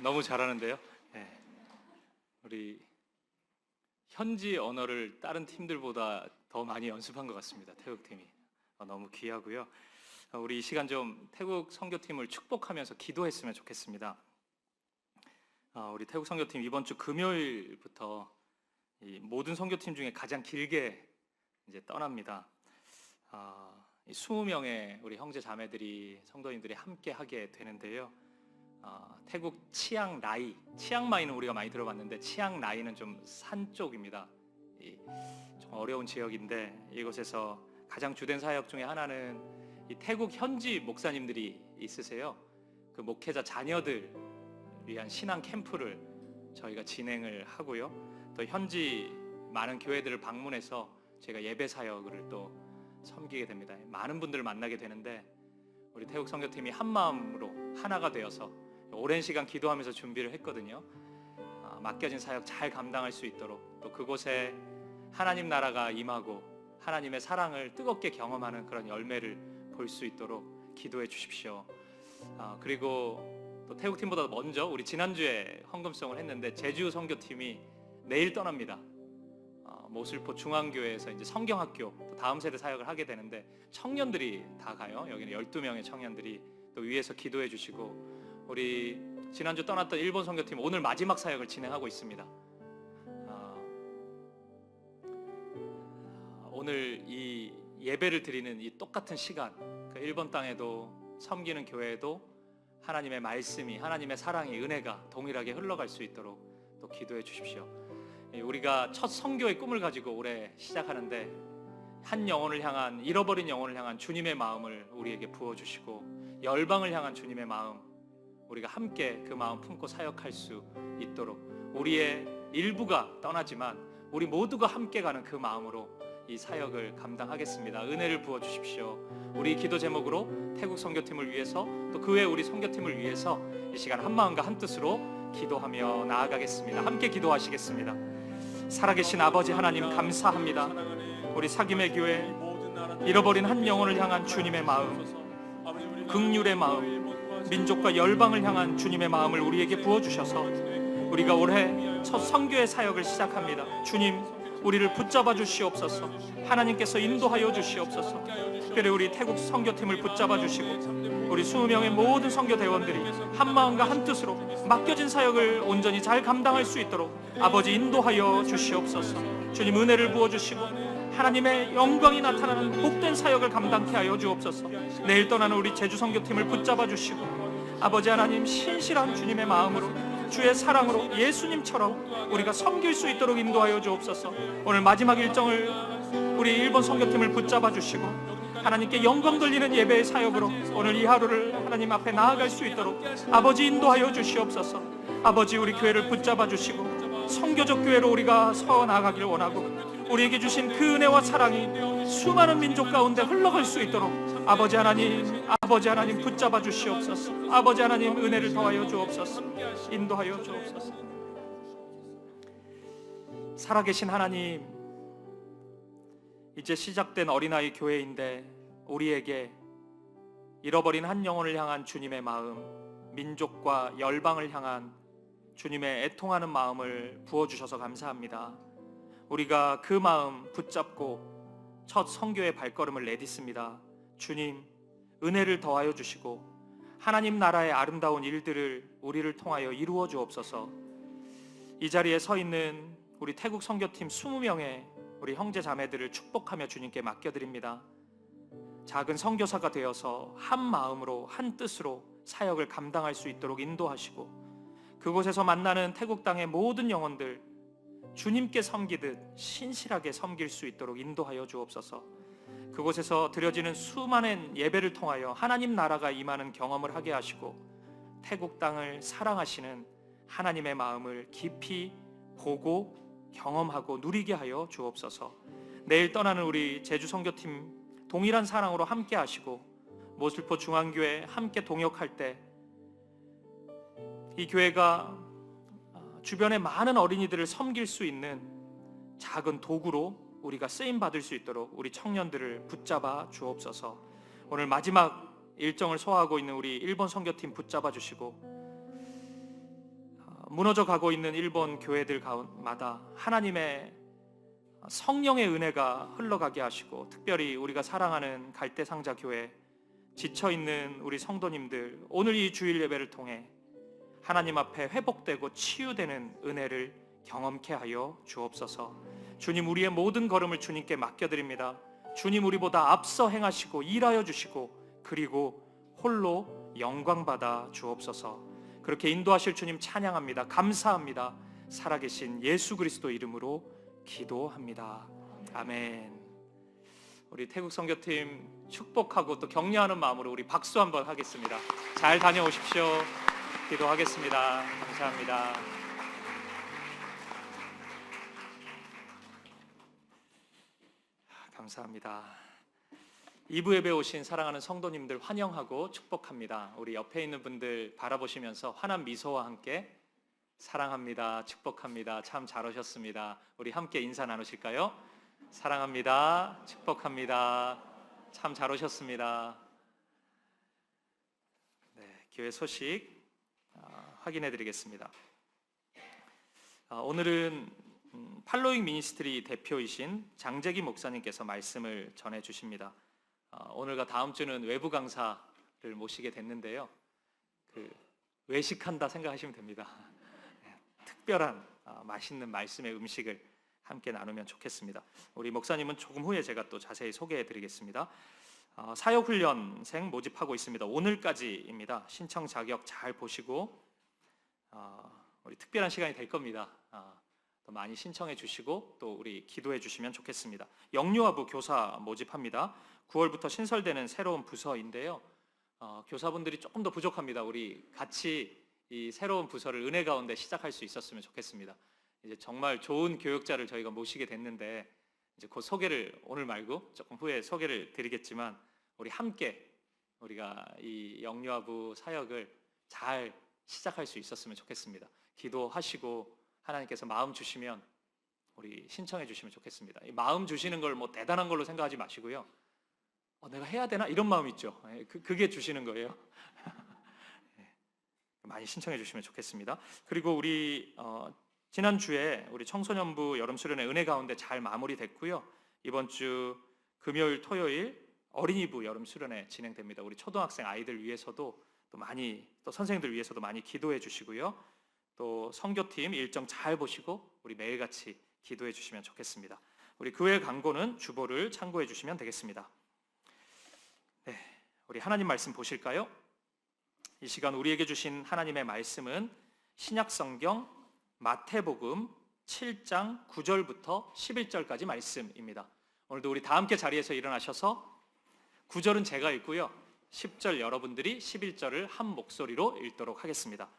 너무 잘하는데요. 네. 우리 현지 언어를 다른 팀들보다 더 많이 연습한 것 같습니다. 태국팀이 너무 귀하고요. 우리 이 시간 좀 태국 선교팀을 축복하면서 기도했으면 좋겠습니다. 우리 태국 선교팀 이번 주 금요일부터 이 모든 선교팀 중에 가장 길게 이제 떠납니다. 20명의 우리 형제 자매들이 성도님들이 함께 하게 되는데요. 태국 치앙마이는 우리가 많이 들어봤는데 치앙라이는 좀 산 쪽입니다. 좀 어려운 지역인데 이곳에서 가장 주된 사역 중에 하나는 이 태국 현지 목사님들이 있으세요. 그 목회자 자녀들 위한 신앙 캠프를 저희가 진행을 하고요. 또 현지 많은 교회들을 방문해서 제가 예배 사역을 또 섬기게 됩니다. 많은 분들을 만나게 되는데 우리 태국 선교팀이 한 마음으로 하나가 되어서 오랜 시간 기도하면서 준비를 했거든요. 맡겨진 사역 잘 감당할 수 있도록 또 그곳에 하나님 나라가 임하고 하나님의 사랑을 뜨겁게 경험하는 그런 열매를 볼 수 있도록 기도해 주십시오. 그리고 또 태국팀보다 먼저 우리 지난주에 헌금송을 했는데 제주 선교팀이 내일 떠납니다. 모슬포 중앙교회에서 이제 성경학교 또 다음 세대 사역을 하게 되는데 청년들이 다 가요. 여기는 12명의 청년들이 또 위에서 기도해 주시고 우리 지난주 떠났던 일본 선교팀 오늘 마지막 사역을 진행하고 있습니다. 오늘 이 예배를 드리는 이 똑같은 시간, 그 일본 땅에도 섬기는 교회에도 하나님의 말씀이, 하나님의 사랑이, 은혜가 동일하게 흘러갈 수 있도록 또 기도해 주십시오. 우리가 첫 선교의 꿈을 가지고 올해 시작하는데 한 영혼을 향한, 잃어버린 영혼을 향한 주님의 마음을 우리에게 부어주시고 열방을 향한 주님의 마음, 우리가 함께 그 마음 품고 사역할 수 있도록 우리의 일부가 떠나지만 우리 모두가 함께 가는 그 마음으로 이 사역을 감당하겠습니다. 은혜를 부어주십시오. 우리 기도 제목으로 태국 선교팀을 위해서 또 그 외 우리 선교팀을 위해서 이 시간 한 마음과 한 뜻으로 기도하며 나아가겠습니다. 함께 기도하시겠습니다. 살아계신 아버지 하나님 감사합니다. 우리 사김의 교회 잃어버린 한 영혼을 향한 주님의 마음, 긍휼의 마음, 민족과 열방을 향한 주님의 마음을 우리에게 부어주셔서 우리가 올해 첫 선교의 사역을 시작합니다. 주님, 우리를 붙잡아 주시옵소서. 하나님께서 인도하여 주시옵소서. 특별히 우리 태국 선교팀을 붙잡아 주시고 우리 20명의 모든 선교대원들이 한 마음과 한 뜻으로 맡겨진 사역을 온전히 잘 감당할 수 있도록 아버지 인도하여 주시옵소서. 주님 은혜를 부어주시고 하나님의 영광이 나타나는 복된 사역을 감당케 하여 주옵소서. 내일 떠나는 우리 제주 선교팀을 붙잡아 주시고 아버지 하나님 신실한 주님의 마음으로 주의 사랑으로 예수님처럼 우리가 섬길 수 있도록 인도하여 주옵소서. 오늘 마지막 일정을 우리 일본 선교팀을 붙잡아 주시고 하나님께 영광 돌리는 예배의 사역으로 오늘 이 하루를 하나님 앞에 나아갈 수 있도록 아버지 인도하여 주시옵소서. 아버지 우리 교회를 붙잡아 주시고 선교적 교회로 우리가 서 나가길 원하고 우리에게 주신 그 은혜와 사랑이 수많은 민족 가운데 흘러갈 수 있도록 아버지 하나님 붙잡아 주시옵소서. 아버지 하나님 은혜를 더하여 주옵소서. 인도하여 주옵소서. 살아계신 하나님, 이제 시작된 어린아이 교회인데 우리에게 잃어버린 한 영혼을 향한 주님의 마음, 민족과 열방을 향한 주님의 애통하는 마음을 부어주셔서 감사합니다. 우리가 그 마음 붙잡고 첫 선교의 발걸음을 내딛습니다. 주님, 은혜를 더하여 주시고 하나님 나라의 아름다운 일들을 우리를 통하여 이루어 주옵소서. 이 자리에 서 있는 우리 태국 선교팀 20명의 우리 형제 자매들을 축복하며 주님께 맡겨드립니다. 작은 선교사가 되어서 한 마음으로 한 뜻으로 사역을 감당할 수 있도록 인도하시고 그곳에서 만나는 태국 땅의 모든 영혼들 주님께 섬기듯 신실하게 섬길 수 있도록 인도하여 주옵소서. 그곳에서 드려지는 수많은 예배를 통하여 하나님 나라가 임하는 경험을 하게 하시고 태국 땅을 사랑하시는 하나님의 마음을 깊이 보고 경험하고 누리게 하여 주옵소서. 내일 떠나는 우리 제주 선교팀 동일한 사랑으로 함께 하시고 모슬포 중앙교회 함께 동역할 때 이 교회가 주변의 많은 어린이들을 섬길 수 있는 작은 도구로 우리가 쓰임받을 수 있도록 우리 청년들을 붙잡아 주옵소서. 오늘 마지막 일정을 소화하고 있는 우리 일본 선교팀 붙잡아 주시고 무너져 가고 있는 일본 교회들 가운마다 하나님의 성령의 은혜가 흘러가게 하시고, 특별히 우리가 사랑하는 갈대상자 교회 지쳐있는 우리 성도님들, 오늘 이 주일 예배를 통해 하나님 앞에 회복되고 치유되는 은혜를 경험케 하여 주옵소서. 주님, 우리의 모든 걸음을 주님께 맡겨드립니다. 주님, 우리보다 앞서 행하시고 일하여 주시고 그리고 홀로 영광받아 주옵소서. 그렇게 인도하실 주님 찬양합니다. 감사합니다. 살아계신 예수 그리스도 이름으로 기도합니다. 아멘. 우리 태국 선교팀 축복하고 또 격려하는 마음으로 우리 박수 한번 하겠습니다. 잘 다녀오십시오. 기도하겠습니다. 감사합니다. 감사합니다. 2부 예배 오신 사랑하는 성도님들 환영하고 축복합니다. 우리 옆에 있는 분들 바라보시면서 환한 미소와 함께 사랑합니다, 축복합니다, 참 잘 오셨습니다. 우리 함께 인사 나누실까요? 사랑합니다, 축복합니다, 참 잘 오셨습니다. 네, 교회 소식 확인해 드리겠습니다. 오늘은 팔로잉 미니스트리 대표이신 장재기 목사님께서 말씀을 전해 주십니다. 오늘과 다음 주는 외부 강사를 모시게 됐는데요. 외식한다 생각하시면 됩니다. 특별한 맛있는 말씀의 음식을 함께 나누면 좋겠습니다. 우리 목사님은 조금 후에 제가 또 자세히 소개해 드리겠습니다. 사역훈련생 모집하고 있습니다. 오늘까지입니다. 신청 자격 잘 보시고 우리 특별한 시간이 될 겁니다. 또 많이 신청해 주시고 또 우리 기도해 주시면 좋겠습니다. 영유아부 교사 모집합니다. 9월부터 신설되는 새로운 부서인데요. 교사분들이 조금 더 부족합니다. 우리 같이 이 새로운 부서를 은혜 가운데 시작할 수 있었으면 좋겠습니다. 이제 정말 좋은 교육자를 저희가 모시게 됐는데 이제 그 소개를 오늘 말고 조금 후에 소개를 드리겠지만, 우리 함께 우리가 이 영유아부 사역을 잘 시작할 수 있었으면 좋겠습니다. 기도하시고 하나님께서 마음 주시면 우리 신청해 주시면 좋겠습니다. 이 마음 주시는 걸 뭐 대단한 걸로 생각하지 마시고요. 내가 해야 되나? 이런 마음 있죠. 그게 주시는 거예요. 많이 신청해 주시면 좋겠습니다. 그리고 우리 지난주에 우리 청소년부 여름수련회 은혜 가운데 잘 마무리됐고요. 이번 주 금요일, 토요일 어린이부 여름수련회 진행됩니다. 우리 초등학생 아이들 위해서도 또 많이, 또 선생님들 위해서도 많이 기도해 주시고요. 또 선교팀 일정 잘 보시고 우리 매일같이 기도해 주시면 좋겠습니다. 우리 교회 광고는 주보를 참고해 주시면 되겠습니다. 네, 우리 하나님 말씀 보실까요? 이 시간 우리에게 주신 하나님의 말씀은 신약성경 마태복음 7장 9절부터 11절까지 말씀입니다. 오늘도 우리 다 함께 자리에서 일어나셔서 9절은 제가 읽고요, 10절 여러분들이 11절을 한 목소리로 읽도록 하겠습니다.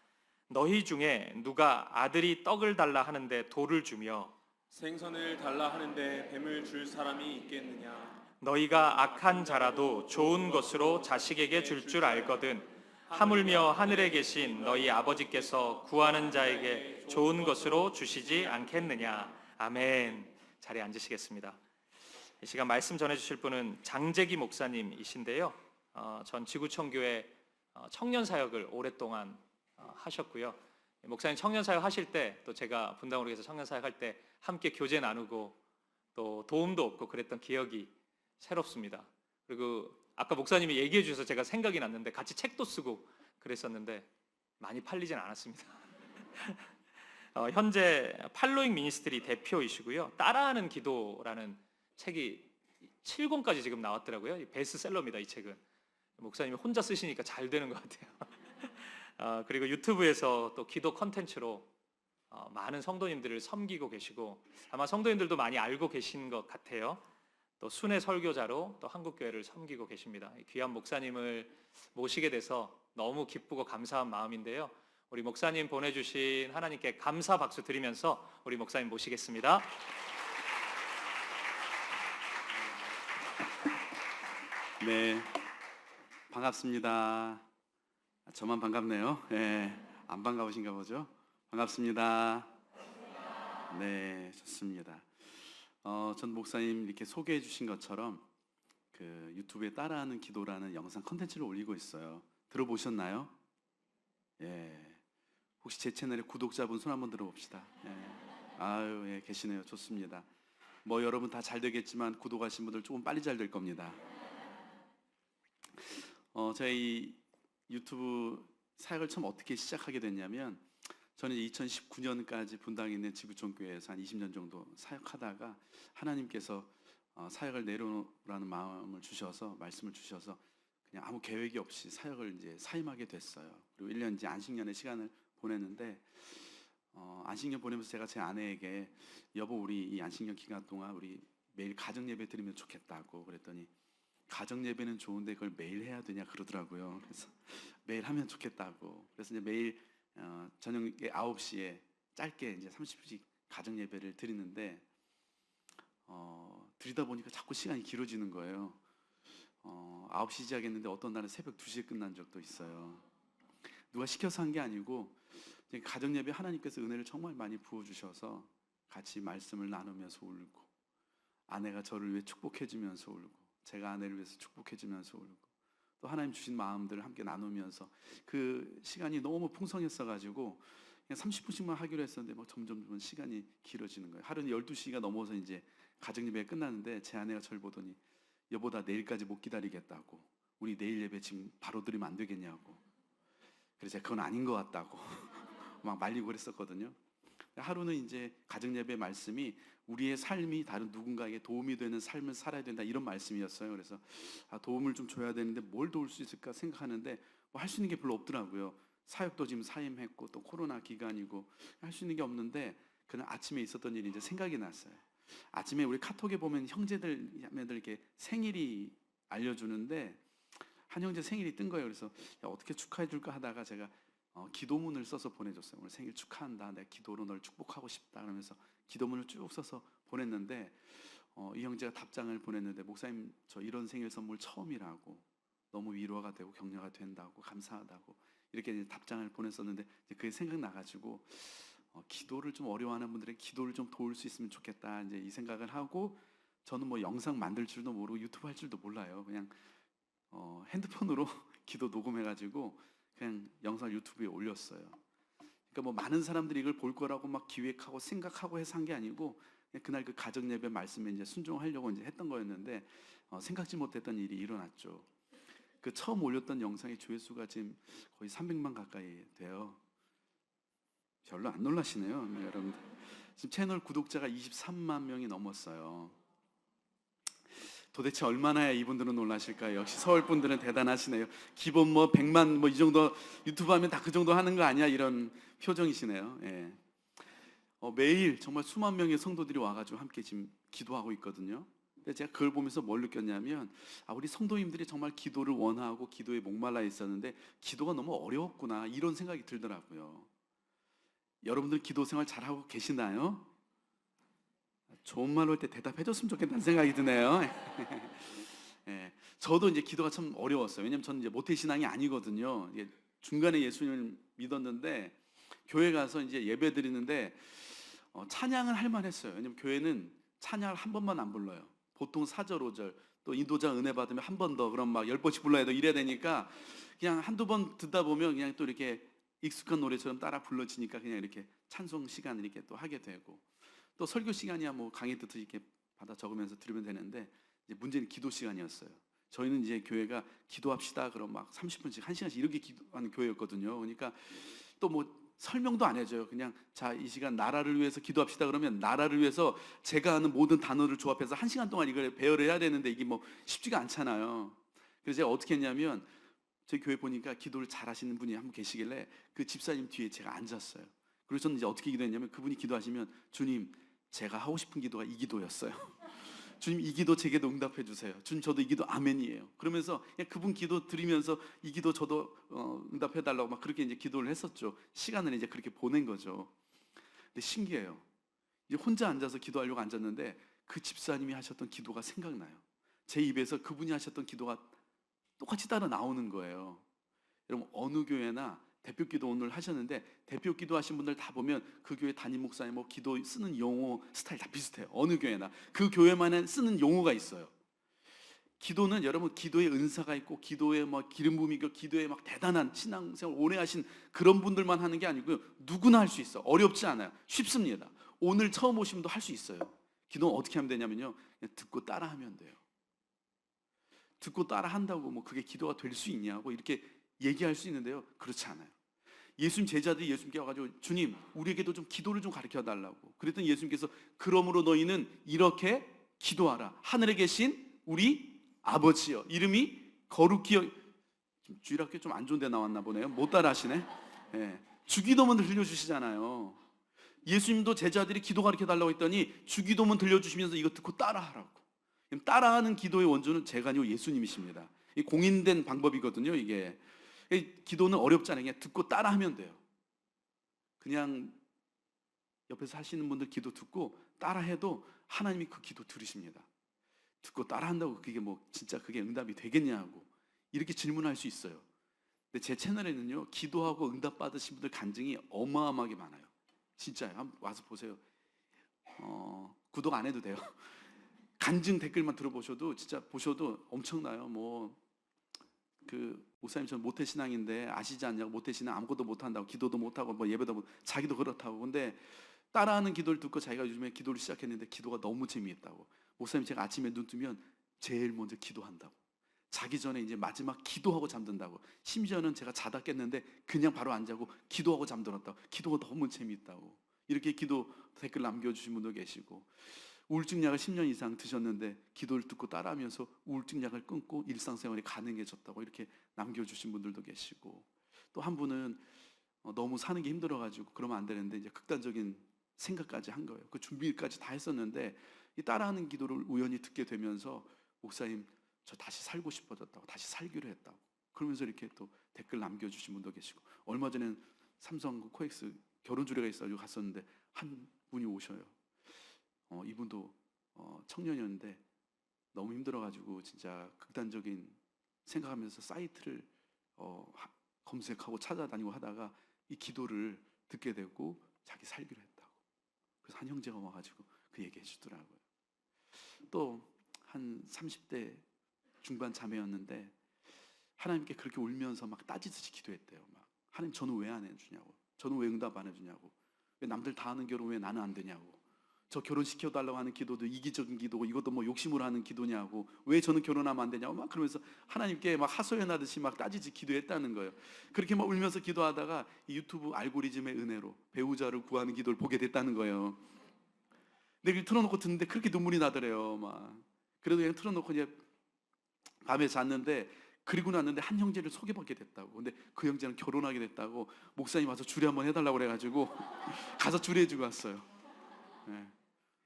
너희 중에 누가 아들이 떡을 달라 하는데 돌을 주며 생선을 달라 하는데 뱀을 줄 사람이 있겠느냐? 너희가 악한 자라도 좋은 것으로 자식에게 줄 줄 알거든 하물며 하늘에 계신 너희 아버지께서 구하는 자에게 좋은 것으로 주시지 않겠느냐. 아멘. 자리에 앉으시겠습니다. 이 시간 말씀 전해주실 분은 장재기 목사님이신데요. 전 지구촌교회 청년 사역을 오랫동안 하셨고요. 목사님 청년 사역 하실 때 또 제가 분당으로 해서 청년 사역 할 때 함께 교제 나누고 또 도움도 얻고 그랬던 기억이 새롭습니다. 그리고 아까 목사님이 얘기해 주셔서 제가 생각이 났는데 같이 책도 쓰고 그랬었는데 많이 팔리진 않았습니다. 현재 팔로잉 미니스트리 대표이시고요. 따라하는 기도라는 책이 7권까지 지금 나왔더라고요. 베스트셀러입니다. 이 책은 목사님이 혼자 쓰시니까 잘 되는 것 같아요. 그리고 유튜브에서 또 기도 컨텐츠로 많은 성도님들을 섬기고 계시고 아마 성도님들도 많이 알고 계신 것 같아요. 또 순회 설교자로 또 한국교회를 섬기고 계십니다. 귀한 목사님을 모시게 돼서 너무 기쁘고 감사한 마음인데요. 우리 목사님 보내주신 하나님께 감사 박수 드리면서 우리 목사님 모시겠습니다. 네, 반갑습니다. 저만 반갑네요. 네, 안 반가우신가 보죠? 반갑습니다. 네, 좋습니다. 전 목사님 이렇게 소개해 주신 것처럼 그 유튜브에 따라하는 기도라는 영상 컨텐츠를 올리고 있어요. 들어보셨나요? 예. 혹시 제 채널에 구독자분 손 한번 들어봅시다. 예. 아유, 예, 계시네요. 좋습니다. 뭐 여러분 다 잘 되겠지만 구독하신 분들 조금 빨리 잘 될 겁니다. 저희 유튜브 사역을 처음 어떻게 시작하게 됐냐면, 저는 2019년까지 분당에 있는 지구촌교회에서 한 20년 정도 사역하다가 하나님께서 사역을 내려놓으라는 마음을 주셔서, 말씀을 주셔서 그냥 아무 계획이 없이 사역을 이제 사임하게 됐어요. 그리고 1년 이제 안식년의 시간을 보냈는데, 안식년 보내면서 제가 제 아내에게, 여보 우리 이 안식년 기간 동안 우리 매일 가정 예배 드리면 좋겠다고 그랬더니, 가정 예배는 좋은데 그걸 매일 해야 되냐 그러더라고요. 그래서 매일 하면 좋겠다고. 그래서 이제 매일 저녁에 9시에 짧게 이제 30분씩 가정 예배를 드리는데, 드리다 보니까 자꾸 시간이 길어지는 거예요. 9시 시작했는데 어떤 날은 새벽 2시에 끝난 적도 있어요. 누가 시켜서 한 게 아니고 가정 예배 하나님께서 은혜를 정말 많이 부어주셔서 같이 말씀을 나누면서 울고, 아내가 저를 위해 축복해 주면서 울고, 제가 아내를 위해서 축복해 주면서 울고, 또 하나님 주신 마음들을 함께 나누면서 그 시간이 너무 풍성했어 가지고 그냥 30분씩만 하기로 했었는데 막 점점 시간이 길어지는 거예요. 하루는 12시가 넘어서 이제 가정 예배가 끝났는데 제 아내가 저를 보더니, 여보 나 내일까지 못 기다리겠다고, 우리 내일 예배 지금 바로 드리면 안 되겠냐고. 그래서 제가 그건 아닌 것 같다고 막 말리고 그랬었거든요. 하루는 이제 가정 예배 말씀이 우리의 삶이 다른 누군가에게 도움이 되는 삶을 살아야 된다, 이런 말씀이었어요. 그래서 도움을 좀 줘야 되는데 뭘 도울 수 있을까 생각하는데 뭐 할 수 있는 게 별로 없더라고요. 사역도 지금 사임했고 또 코로나 기간이고 할 수 있는 게 없는데, 그날 아침에 있었던 일이 이제 생각이 났어요. 아침에 우리 카톡에 보면 형제들, 자매들 이렇게 생일이 알려주는데 한 형제 생일이 뜬 거예요. 그래서 야, 어떻게 축하해 줄까 하다가 제가 기도문을 써서 보내줬어요. 오늘 생일 축하한다, 내가 기도로 널 축복하고 싶다 그러면서 기도문을 쭉 써서 보냈는데, 이 형제가 답장을 보냈는데, 목사님 저 이런 생일 선물 처음이라고, 너무 위로가 되고 격려가 된다고, 감사하다고 이렇게 이제 답장을 보냈었는데, 이제 그게 생각나가지고 기도를 좀 어려워하는 분들의 기도를 좀 도울 수 있으면 좋겠다, 이제 이 생각을 하고, 저는 뭐 영상 만들 줄도 모르고 유튜브 할 줄도 몰라요. 그냥 핸드폰으로 기도 녹음해가지고 그냥 영상 유튜브에 올렸어요. 그러니까 뭐 많은 사람들이 이걸 볼 거라고 막 기획하고 생각하고 해서 한 게 아니고, 그냥 그날 그 가정 예배 말씀에 이제 순종하려고 이제 했던 거였는데, 생각지 못했던 일이 일어났죠. 그 처음 올렸던 영상의 조회수가 지금 거의 300만 가까이 돼요. 별로 안 놀라시네요, 네, 여러분들. 지금 채널 구독자가 23만 명이 넘었어요. 도대체 얼마나 해야 이분들은 놀라실까요? 역시 서울 분들은 대단하시네요. 기본 뭐 100만 뭐 이 정도 유튜브 하면 다 그 정도 하는 거 아니야, 이런 표정이시네요. 예. 매일 정말 수만 명의 성도들이 와가지고 함께 지금 기도하고 있거든요. 근데 제가 그걸 보면서 뭘 느꼈냐면, 우리 성도님들이 정말 기도를 원하고 기도에 목말라 있었는데 기도가 너무 어려웠구나, 이런 생각이 들더라고요. 여러분들 기도 생활 잘하고 계시나요? 좋은 말로 할 때 대답해줬으면 좋겠다는 생각이 드네요. 예, 저도 이제 기도가 참 어려웠어요. 왜냐면 저는 이제 모태신앙이 아니거든요. 중간에 예수님을 믿었는데 교회 가서 이제 예배 드리는데 찬양은 할 만했어요. 왜냐면 교회는 찬양을 한 번만 안 불러요. 보통 4절, 5절, 또 인도자 은혜 받으면 한 번 더, 그럼 막 10번씩 불러야 돼, 이래야 되니까 그냥 한두 번 듣다 보면 그냥 또 이렇게 익숙한 노래처럼 따라 불러지니까 그냥 이렇게 찬송 시간을 이렇게 또 하게 되고, 또 설교 시간이야 뭐 강의 듣듯이 이렇게 받아 적으면서 들으면 되는데, 이제 문제는 기도 시간이었어요. 저희는 이제 교회가 기도합시다 그럼 막 30분씩 1시간씩 이렇게 기도하는 교회였거든요. 그러니까 또 뭐 설명도 안 해줘요. 그냥 자, 이 시간 나라를 위해서 기도합시다 그러면 나라를 위해서 제가 아는 모든 단어를 조합해서 1시간 동안 이걸 배열을 해야 되는데 이게 뭐 쉽지가 않잖아요. 그래서 제가 어떻게 했냐면, 저희 교회 보니까 기도를 잘 하시는 분이 한 분 계시길래 그 집사님 뒤에 제가 앉았어요. 그리고 저는 이제 어떻게 기도했냐면, 그분이 기도하시면 주님 제가 하고 싶은 기도가 이 기도였어요. 주님 이 기도 제게도 응답해 주세요. 주님 저도 이 기도 아멘이에요. 그러면서 그냥 그분 기도 드리면서 이 기도 저도 응답해 달라고 막 그렇게 이제 기도를 했었죠. 시간을 이제 그렇게 보낸 거죠. 근데 신기해요. 이제 혼자 앉아서 기도하려고 앉았는데 그 집사님이 하셨던 기도가 생각나요. 제 입에서 그분이 하셨던 기도가 똑같이 따라 나오는 거예요. 여러분 어느 교회나 대표 기도 오늘 하셨는데 대표 기도 하신 분들 다 보면 그 교회 담임 목사님 뭐 기도 쓰는 용어 스타일 다 비슷해요. 어느 교회나 그 교회만의 쓰는 용어가 있어요. 기도는 여러분 기도의 은사가 있고 기도에 막 기름 부음이 있고 기도에 막 대단한 신앙생활 오래 하신 그런 분들만 하는 게 아니고요. 누구나 할 수 있어. 어렵지 않아요. 쉽습니다. 오늘 처음 오신 분도 할 수 있어요. 기도는 어떻게 하면 되냐면요. 그냥 듣고 따라하면 돼요. 듣고 따라한다고 뭐 그게 기도가 될 수 있냐고 이렇게 얘기할 수 있는데요. 그렇지 않아요. 예수님 제자들이 예수님께 와가지고 주님 우리에게도 좀 기도를 좀 가르쳐 달라고 그랬더니 예수님께서 그러므로 너희는 이렇게 기도하라. 하늘에 계신 우리 아버지여 이름이 거룩히 주일학교 좀 안 좋은 데 나왔나 보네요. 못 따라하시네. 예. 주기도문 들려주시잖아요. 예수님도 제자들이 기도 가르쳐 달라고 했더니 주기도문 들려주시면서 이거 듣고 따라하라고. 따라하는 기도의 원조는 제가 아니고 예수님이십니다. 이 공인된 방법이거든요. 이게 기도는 어렵지 않아요. 그냥 듣고 따라하면 돼요. 그냥 옆에서 하시는 분들 기도 듣고 따라해도 하나님이 그 기도 들으십니다. 듣고 따라한다고 그게 뭐 진짜 그게 응답이 되겠냐고 이렇게 질문할 수 있어요. 근데 제 채널에는요 기도하고 응답 받으신 분들 간증이 어마어마하게 많아요. 진짜요. 한번 와서 보세요. 구독 안 해도 돼요. 간증 댓글만 들어보셔도 진짜 보셔도 엄청나요. 뭐 그 목사님 전 모태신앙인데 아시지 않냐고 모태신앙 아무것도 못한다고 기도도 못하고 뭐 예배도 못 자기도 그렇다고 근데 따라하는 기도를 듣고 자기가 요즘에 기도를 시작했는데 기도가 너무 재미있다고 목사님 제가 아침에 눈 뜨면 제일 먼저 기도한다고 자기 전에 이제 마지막 기도하고 잠든다고 심지어는 제가 자다 깼는데 그냥 바로 안 자고 기도하고 잠들었다고 기도가 너무 재미있다고 이렇게 기도 댓글 남겨주신 분도 계시고 우울증 약을 10년 이상 드셨는데 기도를 듣고 따라하면서 우울증 약을 끊고 일상생활이 가능해졌다고 이렇게 남겨주신 분들도 계시고 또 한 분은 너무 사는 게 힘들어가지고 그러면 안 되는데 이제 극단적인 생각까지 한 거예요. 그 준비까지 다 했었는데 이 따라하는 기도를 우연히 듣게 되면서 목사님 저 다시 살고 싶어졌다고 다시 살기로 했다고 그러면서 이렇게 또 댓글 남겨주신 분도 계시고 얼마 전엔 삼성 그 코엑스 결혼 주례가 있어가지고 갔었는데 한 분이 오셔요. 이분도 청년이었는데 너무 힘들어가지고 진짜 극단적인 생각하면서 사이트를 검색하고 찾아다니고 하다가 이 기도를 듣게 되고 자기 살기로 했다고. 그래서 한 형제가 와가지고 그 얘기해 주더라고요. 또 한 30대 중반 자매였는데 하나님께 그렇게 울면서 막 따지듯이 기도했대요. 막 하나님 저는 왜 안 해주냐고, 저는 왜 응답 안 해주냐고, 왜 남들 다 하는 결혼 왜 나는 안 되냐고. 저 결혼시켜달라고 하는 기도도 이기적인 기도고 이것도 뭐 욕심으로 하는 기도냐고 왜 저는 결혼하면 안 되냐고 막 그러면서 하나님께 막 하소연하듯이 막 따지지 기도했다는 거예요. 그렇게 막 울면서 기도하다가 이 유튜브 알고리즘의 은혜로 배우자를 구하는 기도를 보게 됐다는 거예요. 근데 그 틀어놓고 듣는데 그렇게 눈물이 나더래요. 막 그래도 그냥 틀어놓고 이제 밤에 잤는데 그리고 났는데 한 형제를 소개받게 됐다고. 근데 그 형제는 결혼하게 됐다고 목사님 와서 주례 한번 해달라고 그래가지고 가서 주례해주고 왔어요. 네.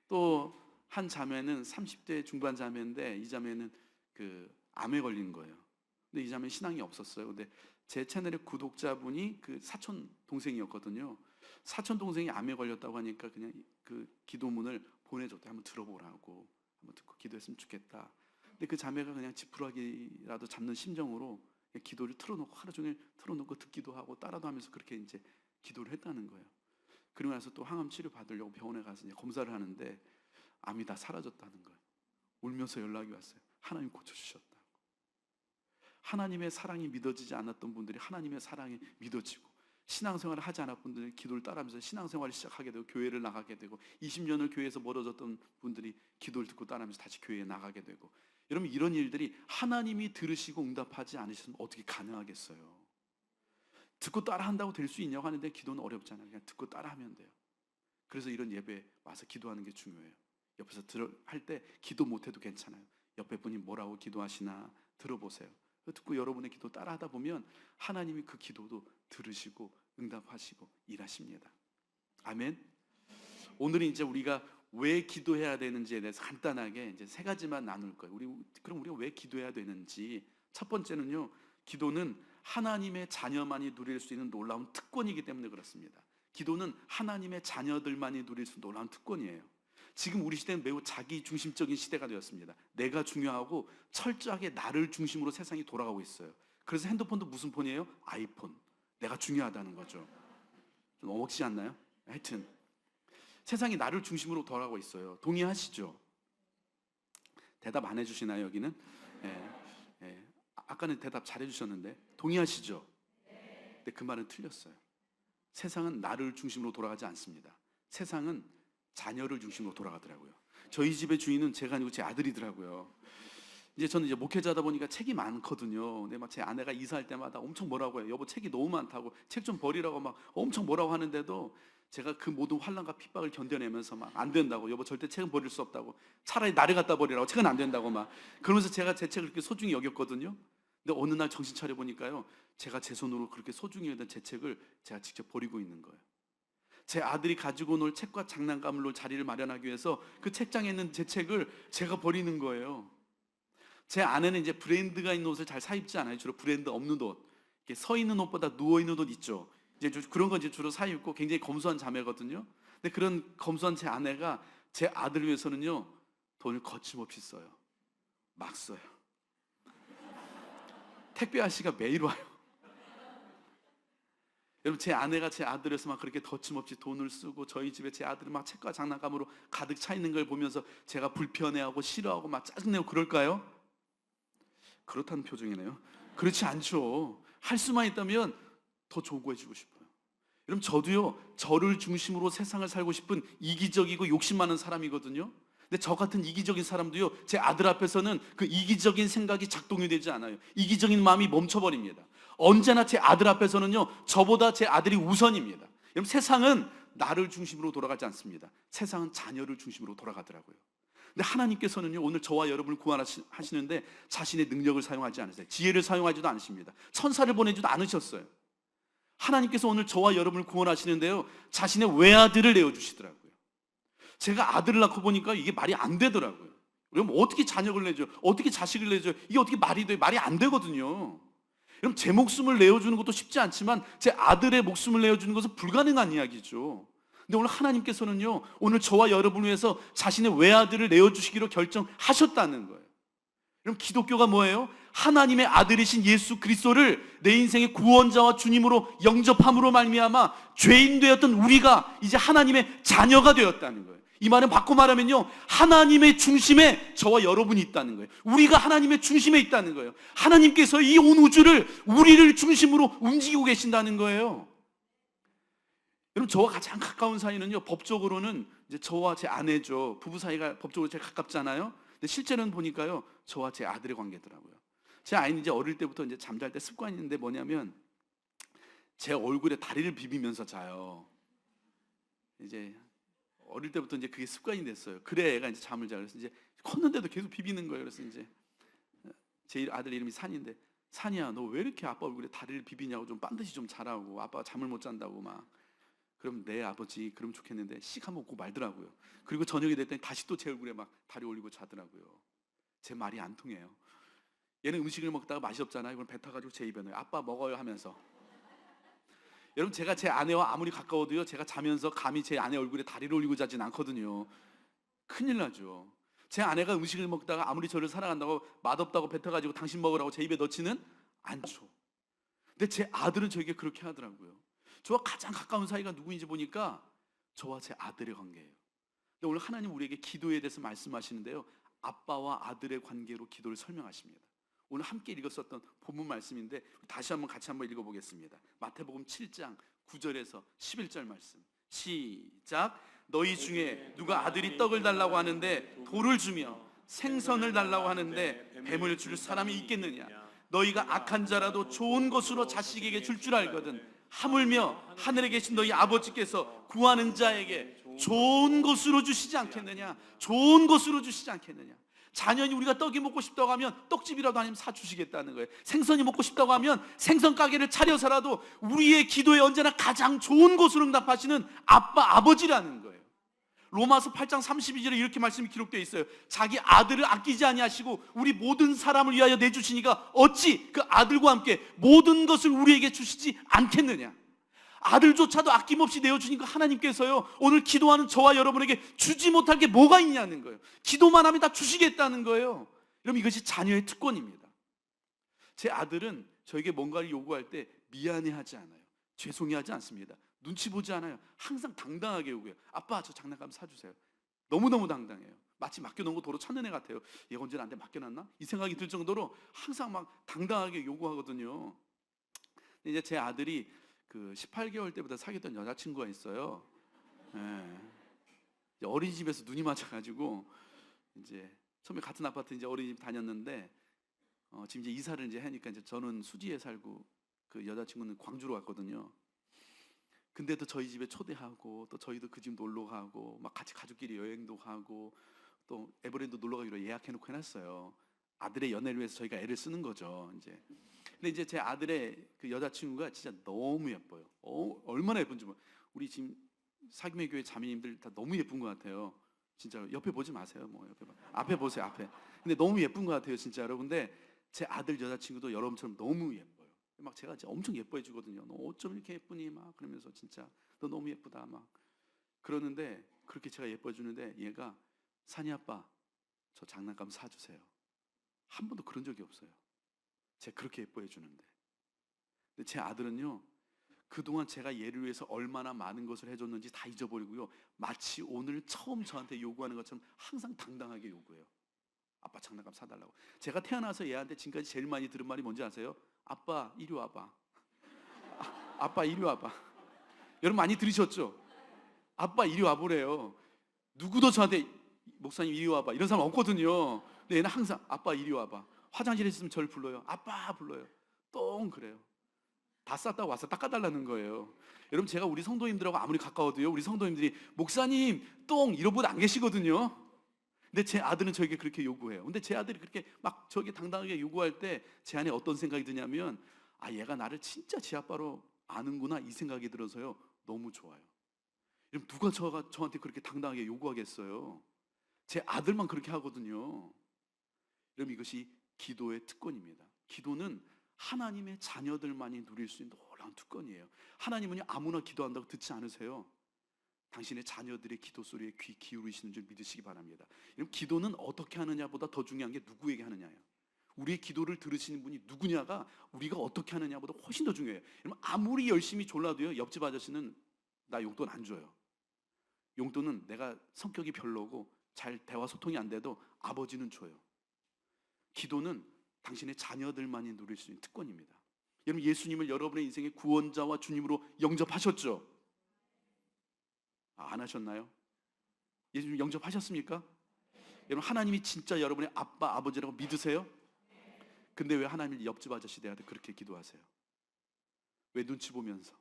또 한 자매는 30대 중반 자매인데 이 자매는 그 암에 걸린 거예요. 근데 이 자매는 신앙이 없었어요. 근데 제 채널의 구독자분이 그 사촌 동생이었거든요. 사촌 동생이 암에 걸렸다고 하니까 그냥 그 기도문을 보내줬대. 한번 들어보라고. 한번 듣고 기도했으면 좋겠다. 근데 그 자매가 그냥 지푸라기라도 잡는 심정으로 그냥 기도를 틀어놓고 하루 종일 틀어놓고 듣기도 하고 따라도 하면서 그렇게 이제 기도를 했다는 거예요. 그리고 나서 또 항암 치료 받으려고 병원에 가서 이제 검사를 하는데 암이 다 사라졌다는 거예요. 울면서 연락이 왔어요. 하나님 고쳐주셨다고. 하나님의 사랑이 믿어지지 않았던 분들이 하나님의 사랑이 믿어지고 신앙생활을 하지 않았던 분들이 기도를 따라하면서 신앙생활을 시작하게 되고 교회를 나가게 되고 20년을 교회에서 멀어졌던 분들이 기도를 듣고 따라하면서 다시 교회에 나가게 되고 여러분 이런 일들이 하나님이 들으시고 응답하지 않으시면 어떻게 가능하겠어요? 듣고 따라한다고 될 수 있냐고 하는데 기도는 어렵잖아요. 그냥 듣고 따라하면 돼요. 그래서 이런 예배 와서 기도하는 게 중요해요. 옆에서 할 때 기도 못해도 괜찮아요. 옆에 분이 뭐라고 기도하시나 들어보세요. 듣고 여러분의 기도 따라하다 보면 하나님이 그 기도도 들으시고 응답하시고 일하십니다. 아멘. 오늘은 이제 우리가 왜 기도해야 되는지에 대해서 간단하게 이제 세 가지만 나눌 거예요. 그럼 우리가 왜 기도해야 되는지. 첫 번째는요. 기도는 하나님의 자녀만이 누릴 수 있는 놀라운 특권이기 때문에 그렇습니다. 기도는 하나님의 자녀들만이 누릴 수 있는 놀라운 특권이에요. 지금 우리 시대는 매우 자기 중심적인 시대가 되었습니다. 내가 중요하고 철저하게 나를 중심으로 세상이 돌아가고 있어요. 그래서 핸드폰도 무슨 폰이에요? 아이폰. 내가 중요하다는 거죠. 좀 어먹지 않나요? 하여튼 세상이 나를 중심으로 돌아가고 있어요. 동의하시죠? 대답 안 해주시나요 여기는? 예, 예. 아까는 대답 잘해주셨는데 동의하시죠? 근데 그 말은 틀렸어요. 세상은 나를 중심으로 돌아가지 않습니다. 세상은 자녀를 중심으로 돌아가더라고요. 저희 집의 주인은 제가 아니고 제 아들이더라고요. 이제 저는 이제 목회자다 보니까 책이 많거든요. 근데 막 제 아내가 이사할 때마다 엄청 뭐라고 해요. 여보 책이 너무 많다고, 책 좀 버리라고 막 엄청 뭐라고 하는데도 제가 그 모든 환난과 핍박을 견뎌내면서 막 안 된다고, 여보 절대 책은 버릴 수 없다고, 차라리 나를 갖다 버리라고, 책은 안 된다고 막 그러면서 제가 제 책을 그렇게 소중히 여겼거든요. 근데 어느 날 정신 차려 보니까요, 제가 제 손으로 그렇게 소중히 여겼던 제 책을 제가 직접 버리고 있는 거예요. 제 아들이 가지고 놀 책과 장난감을 놓을 자리를 마련하기 위해서 그 책장에 있는 제 책을 제가 버리는 거예요. 제 아내는 이제 브랜드가 있는 옷을 잘 사 입지 않아요. 주로 브랜드 없는 옷, 이렇게 서 있는 옷보다 누워 있는 옷 있죠. 이제 그런 거 이제 주로 사 입고 굉장히 검소한 자매거든요. 근데 그런 검소한 제 아내가 제 아들을 위해서는요 돈을 거침없이 써요. 막 써요. 택배 아저씨가 매일 와요. 여러분, 제 아내가 제 아들에서 막 그렇게 거침없이 돈을 쓰고 저희 집에 제 아들이 막 책과 장난감으로 가득 차 있는 걸 보면서 제가 불편해하고 싫어하고 막 짜증내고 그럴까요? 그렇다는 표정이네요. 그렇지 않죠. 할 수만 있다면 더 좋은 거 해주고 싶어요. 여러분, 저도요 저를 중심으로 세상을 살고 싶은 이기적이고 욕심 많은 사람이거든요. 근데 저 같은 이기적인 사람도요 제 아들 앞에서는 그 이기적인 생각이 작동이 되지 않아요. 이기적인 마음이 멈춰버립니다. 언제나 제 아들 앞에서는요 저보다 제 아들이 우선입니다. 여러분, 세상은 나를 중심으로 돌아가지 않습니다. 세상은 자녀를 중심으로 돌아가더라고요. 근데 하나님께서는요 오늘 저와 여러분을 구원하시는데 자신의 능력을 사용하지 않으세요. 지혜를 사용하지도 않으십니다. 천사를 보내지도 않으셨어요. 하나님께서 오늘 저와 여러분을 구원하시는데요 자신의 외아들을 내어주시더라고요. 제가 아들을 낳고 보니까 이게 말이 안 되더라고요. 그럼 어떻게 자녀를 내죠? 어떻게 자식을 내죠? 이게 어떻게 말이 돼요? 말이 안 되거든요. 그럼 제 목숨을 내어주는 것도 쉽지 않지만 제 아들의 목숨을 내어주는 것은 불가능한 이야기죠. 근데 오늘 하나님께서는요 오늘 저와 여러분을 위해서 자신의 외아들을 내어주시기로 결정하셨다는 거예요. 그럼 기독교가 뭐예요? 하나님의 아들이신 예수 그리스도를 내 인생의 구원자와 주님으로 영접함으로 말미암아 죄인 되었던 우리가 이제 하나님의 자녀가 되었다는 거예요. 이 말은 바꿔 말하면요 하나님의 중심에 저와 여러분이 있다는 거예요. 우리가 하나님의 중심에 있다는 거예요. 하나님께서 이 온 우주를 우리를 중심으로 움직이고 계신다는 거예요. 여러분, 저와 가장 가까운 사이는요 법적으로는 이제 저와 제 아내죠. 부부 사이가 법적으로 제일 가깝잖아요. 근데 실제로는 보니까요 저와 제 아들의 관계더라고요. 제 아이는 이제 어릴 때부터 이제 잠잘 때 습관이 있는데 뭐냐면 제 얼굴에 다리를 비비면서 자요. 이제 어릴 때부터 이제 그게 습관이 됐어요. 그래 애가 이제 잠을 자. 그래서 이제 컸는데도 계속 비비는 거예요. 그래서 이제 제 아들 이름이 산인데, 산이야 너 왜 이렇게 아빠 얼굴에 다리를 비비냐고, 좀 반드시 좀 자라고, 아빠가 잠을 못 잔다고 막. 그럼 네 아버지 그럼 좋겠는데 씩 한번 웃고 말더라고요. 그리고 저녁이 됐더니 다시 또 제 얼굴에 막 다리 올리고 자더라고요. 제 말이 안 통해요. 얘는 음식을 먹다가 맛이 없잖아요. 그럼 뱉어가지고 제 입에 넣어요. 아빠 먹어요 하면서. 여러분, 제가 제 아내와 아무리 가까워도요 제가 자면서 감히 제 아내 얼굴에 다리를 올리고 자진 않거든요. 큰일 나죠. 제 아내가 음식을 먹다가 아무리 저를 사랑한다고 맛없다고 뱉어가지고 당신 먹으라고 제 입에 넣지는 않죠. 근데 제 아들은 저에게 그렇게 하더라고요. 저와 가장 가까운 사이가 누구인지 보니까 저와 제 아들의 관계예요. 근데 오늘 하나님 우리에게 기도에 대해서 말씀하시는데요 아빠와 아들의 관계로 기도를 설명하십니다. 오늘 함께 읽었었던 본문 말씀인데 다시 한번 같이 한번 읽어보겠습니다. 마태복음 7장 9절에서 11절 말씀 시작. 너희 중에 누가 아들이 떡을 달라고 하는데 돌을 주며 생선을 달라고 하는데 뱀을 줄 사람이 있겠느냐? 너희가 악한 자라도 좋은 것으로 자식에게 줄 줄 알거든 하물며 하늘에 계신 너희 아버지께서 구하는 자에게 좋은 것으로 주시지 않겠느냐? 좋은 것으로 주시지 않겠느냐? 자녀니 우리가 떡이 먹고 싶다고 하면 떡집이라도 하나님 사주시겠다는 거예요. 생선이 먹고 싶다고 하면 생선 가게를 차려서라도 우리의 기도에 언제나 가장 좋은 것으로 응답하시는 아빠, 아버지라는 거예요. 로마서 8장 32절에 이렇게 말씀이 기록되어 있어요. 자기 아들을 아끼지 아니하시고 우리 모든 사람을 위하여 내주시니까 어찌 그 아들과 함께 모든 것을 우리에게 주시지 않겠느냐? 아들조차도 아낌없이 내어주니까 하나님께서요 오늘 기도하는 저와 여러분에게 주지 못할 게 뭐가 있냐는 거예요. 기도만 하면 다 주시겠다는 거예요. 여러분, 이것이 자녀의 특권입니다. 제 아들은 저에게 뭔가를 요구할 때 미안해하지 않아요. 죄송해하지 않습니다. 눈치 보지 않아요. 항상 당당하게 요구해요. 아빠 저 장난감 사주세요. 너무너무 당당해요. 마치 맡겨놓은 거 도로 찾는 애 같아요. 얘가 언제 나한테 맡겨놨나? 이 생각이 들 정도로 항상 막 당당하게 요구하거든요. 근데 이제 제 아들이 그 18개월 때부터 사귀었던 여자친구가 있어요. 예. 이제 어린이집에서 눈이 맞아가지고 이제 처음에 같은 아파트 이제 어린이집 다녔는데 지금 이제 이사를 이제 하니까 이제 저는 수지에 살고 그 여자친구는 광주로 갔거든요. 근데도 저희 집에 초대하고 또 저희도 그 집 놀러 가고 막 같이 가족끼리 여행도 가고 또 에버랜드 놀러 가기로 예약해놓고 해놨어요. 아들의 연애를 위해서 저희가 애를 쓰는 거죠. 이제 근데 이제 제 아들의 그 여자친구가 진짜 너무 예뻐요. 얼마나 예쁜지 우리 지금 사김의 교회 자매님들 다 너무 예쁜 것 같아요. 진짜 옆에 보지 마세요. 뭐 옆에 앞에 보세요. 앞에. 근데 너무 예쁜 것 같아요, 진짜로. 근데 제 아들 여자친구도 여러분처럼 너무 예뻐요. 막 제가 진짜 엄청 예뻐해 주거든요. 너 어쩜 이렇게 예쁘니 막 그러면서 진짜 너 너무 예쁘다 막 그러는데 그렇게 제가 예뻐해 주는데 얘가 산이 아빠 저 장난감 사주세요. 한 번도 그런 적이 없어요. 제가 그렇게 예뻐해 주는데. 근데 제 아들은요. 그동안 제가 얘를 위해서 얼마나 많은 것을 해줬는지 다 잊어버리고요. 마치 오늘 처음 저한테 요구하는 것처럼 항상 당당하게 요구해요. 아빠 장난감 사달라고. 제가 태어나서 얘한테 지금까지 제일 많이 들은 말이 뭔지 아세요? 아빠 이리 와봐. 아빠 이리 와봐. 여러분 많이 들으셨죠? 아빠 이리 와보래요. 누구도 저한테 목사님 이리 와봐 이런 사람 없거든요. 근데 얘는 항상 아빠 이리 와봐. 화장실에 있으면 저를 불러요. 아빠 불러요. 똥 그래요. 다 쌌다고 와서 닦아달라는 거예요. 여러분 제가 우리 성도님들하고 아무리 가까워도요. 우리 성도님들이 목사님 똥 이런 분 안 계시거든요. 근데 제 아들은 저에게 그렇게 요구해요. 근데 제 아들이 그렇게 막 저에게 당당하게 요구할 때 제 안에 어떤 생각이 드냐면 아 얘가 나를 진짜 지 아빠로 아는구나 이 생각이 들어서요. 너무 좋아요. 여러분 누가 저한테 그렇게 당당하게 요구하겠어요. 제 아들만 그렇게 하거든요. 여러분 이것이 기도의 특권입니다. 기도는 하나님의 자녀들만이 누릴 수 있는 놀라운 특권이에요. 하나님은요 아무나 기도한다고 듣지 않으세요. 당신의 자녀들의 기도 소리에 귀 기울이시는 줄 믿으시기 바랍니다. 여러분 기도는 어떻게 하느냐보다 더 중요한 게 누구에게 하느냐예요. 우리의 기도를 들으시는 분이 누구냐가 우리가 어떻게 하느냐보다 훨씬 더 중요해요. 여러분 아무리 열심히 졸라도요 옆집 아저씨는 나 용돈 안 줘요. 용돈은 내가 성격이 별로고 잘 대화 소통이 안 돼도 아버지는 줘요. 기도는 당신의 자녀들만이 누릴 수 있는 특권입니다. 여러분 예수님을 여러분의 인생의 구원자와 주님으로 영접하셨죠? 안 하셨나요? 예수님 영접하셨습니까? 여러분 하나님이 진짜 여러분의 아빠 아버지라고 믿으세요? 근데 왜 하나님을 옆집 아저씨 대하듯 그렇게 기도하세요? 왜 눈치 보면서?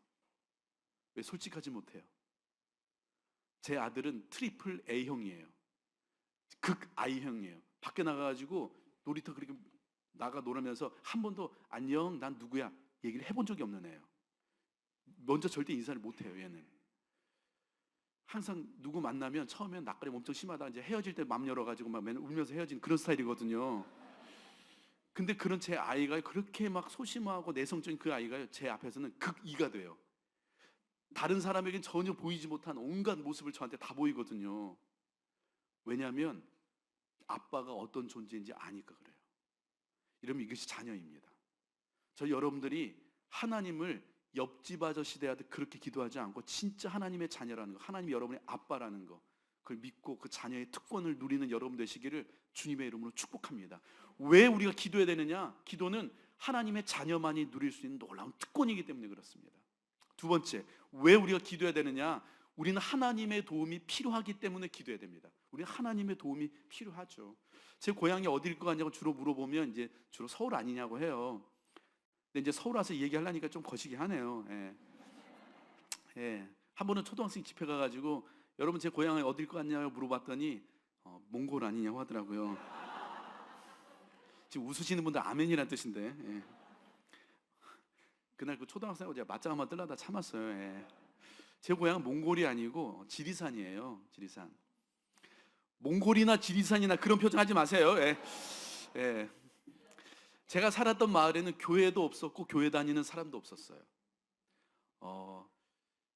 왜 솔직하지 못해요? 제 아들은 트리플 A형이에요. 극 I형이에요. 밖에 나가가지고 놀이터 그렇게 나가 놀으면서 한 번도 안녕 난 누구야 얘기를 해본 적이 없는 애예요. 먼저 절대 인사를 못해요. 얘는 항상 누구 만나면 처음엔 낯가림 엄청 심하다 이제 헤어질 때 맘 열어가지고 막 맨날 울면서 헤어지는 그런 스타일이거든요. 근데 그런 제 아이가 그렇게 막 소심하고 내성적인 그 아이가 제 앞에서는 극 E가 돼요. 다른 사람에겐 전혀 보이지 못한 온갖 모습을 저한테 다 보이거든요. 왜냐하면 아빠가 어떤 존재인지 아니까 그래요. 이러면 이것이 자녀입니다. 저 여러분들이 하나님을 옆집 아저씨 대하듯 그렇게 기도하지 않고 진짜 하나님의 자녀라는 거, 하나님이 여러분의 아빠라는 거, 그걸 믿고 그 자녀의 특권을 누리는 여러분 되시기를 주님의 이름으로 축복합니다. 왜 우리가 기도해야 되느냐? 기도는 하나님의 자녀만이 누릴 수 있는 놀라운 특권이기 때문에 그렇습니다. 두 번째, 왜 우리가 기도해야 되느냐? 우리는 하나님의 도움이 필요하기 때문에 기도해야 됩니다. 우리는 하나님의 도움이 필요하죠. 제 고향이 어디일 것 같냐고 주로 물어보면 이제 주로 서울 아니냐고 해요. 근데 이제 서울 와서 얘기하려니까 좀 거시기 하네요. 예. 예. 한 번은 초등학생 집회 가가지고 여러분 제 고향이 어디일 것 같냐고 물어봤더니 몽골 아니냐고 하더라고요. 지금 웃으시는 분들 아멘이란 뜻인데. 예. 그날 그 초등학생하고 제가 맞짱 한번 뜨려다 참았어요. 예. 제 고향은 몽골이 아니고 지리산이에요. 지리산. 몽골이나 지리산이나 그런 표정 하지 마세요. 예. 예. 제가 살았던 마을에는 교회도 없었고 교회 다니는 사람도 없었어요.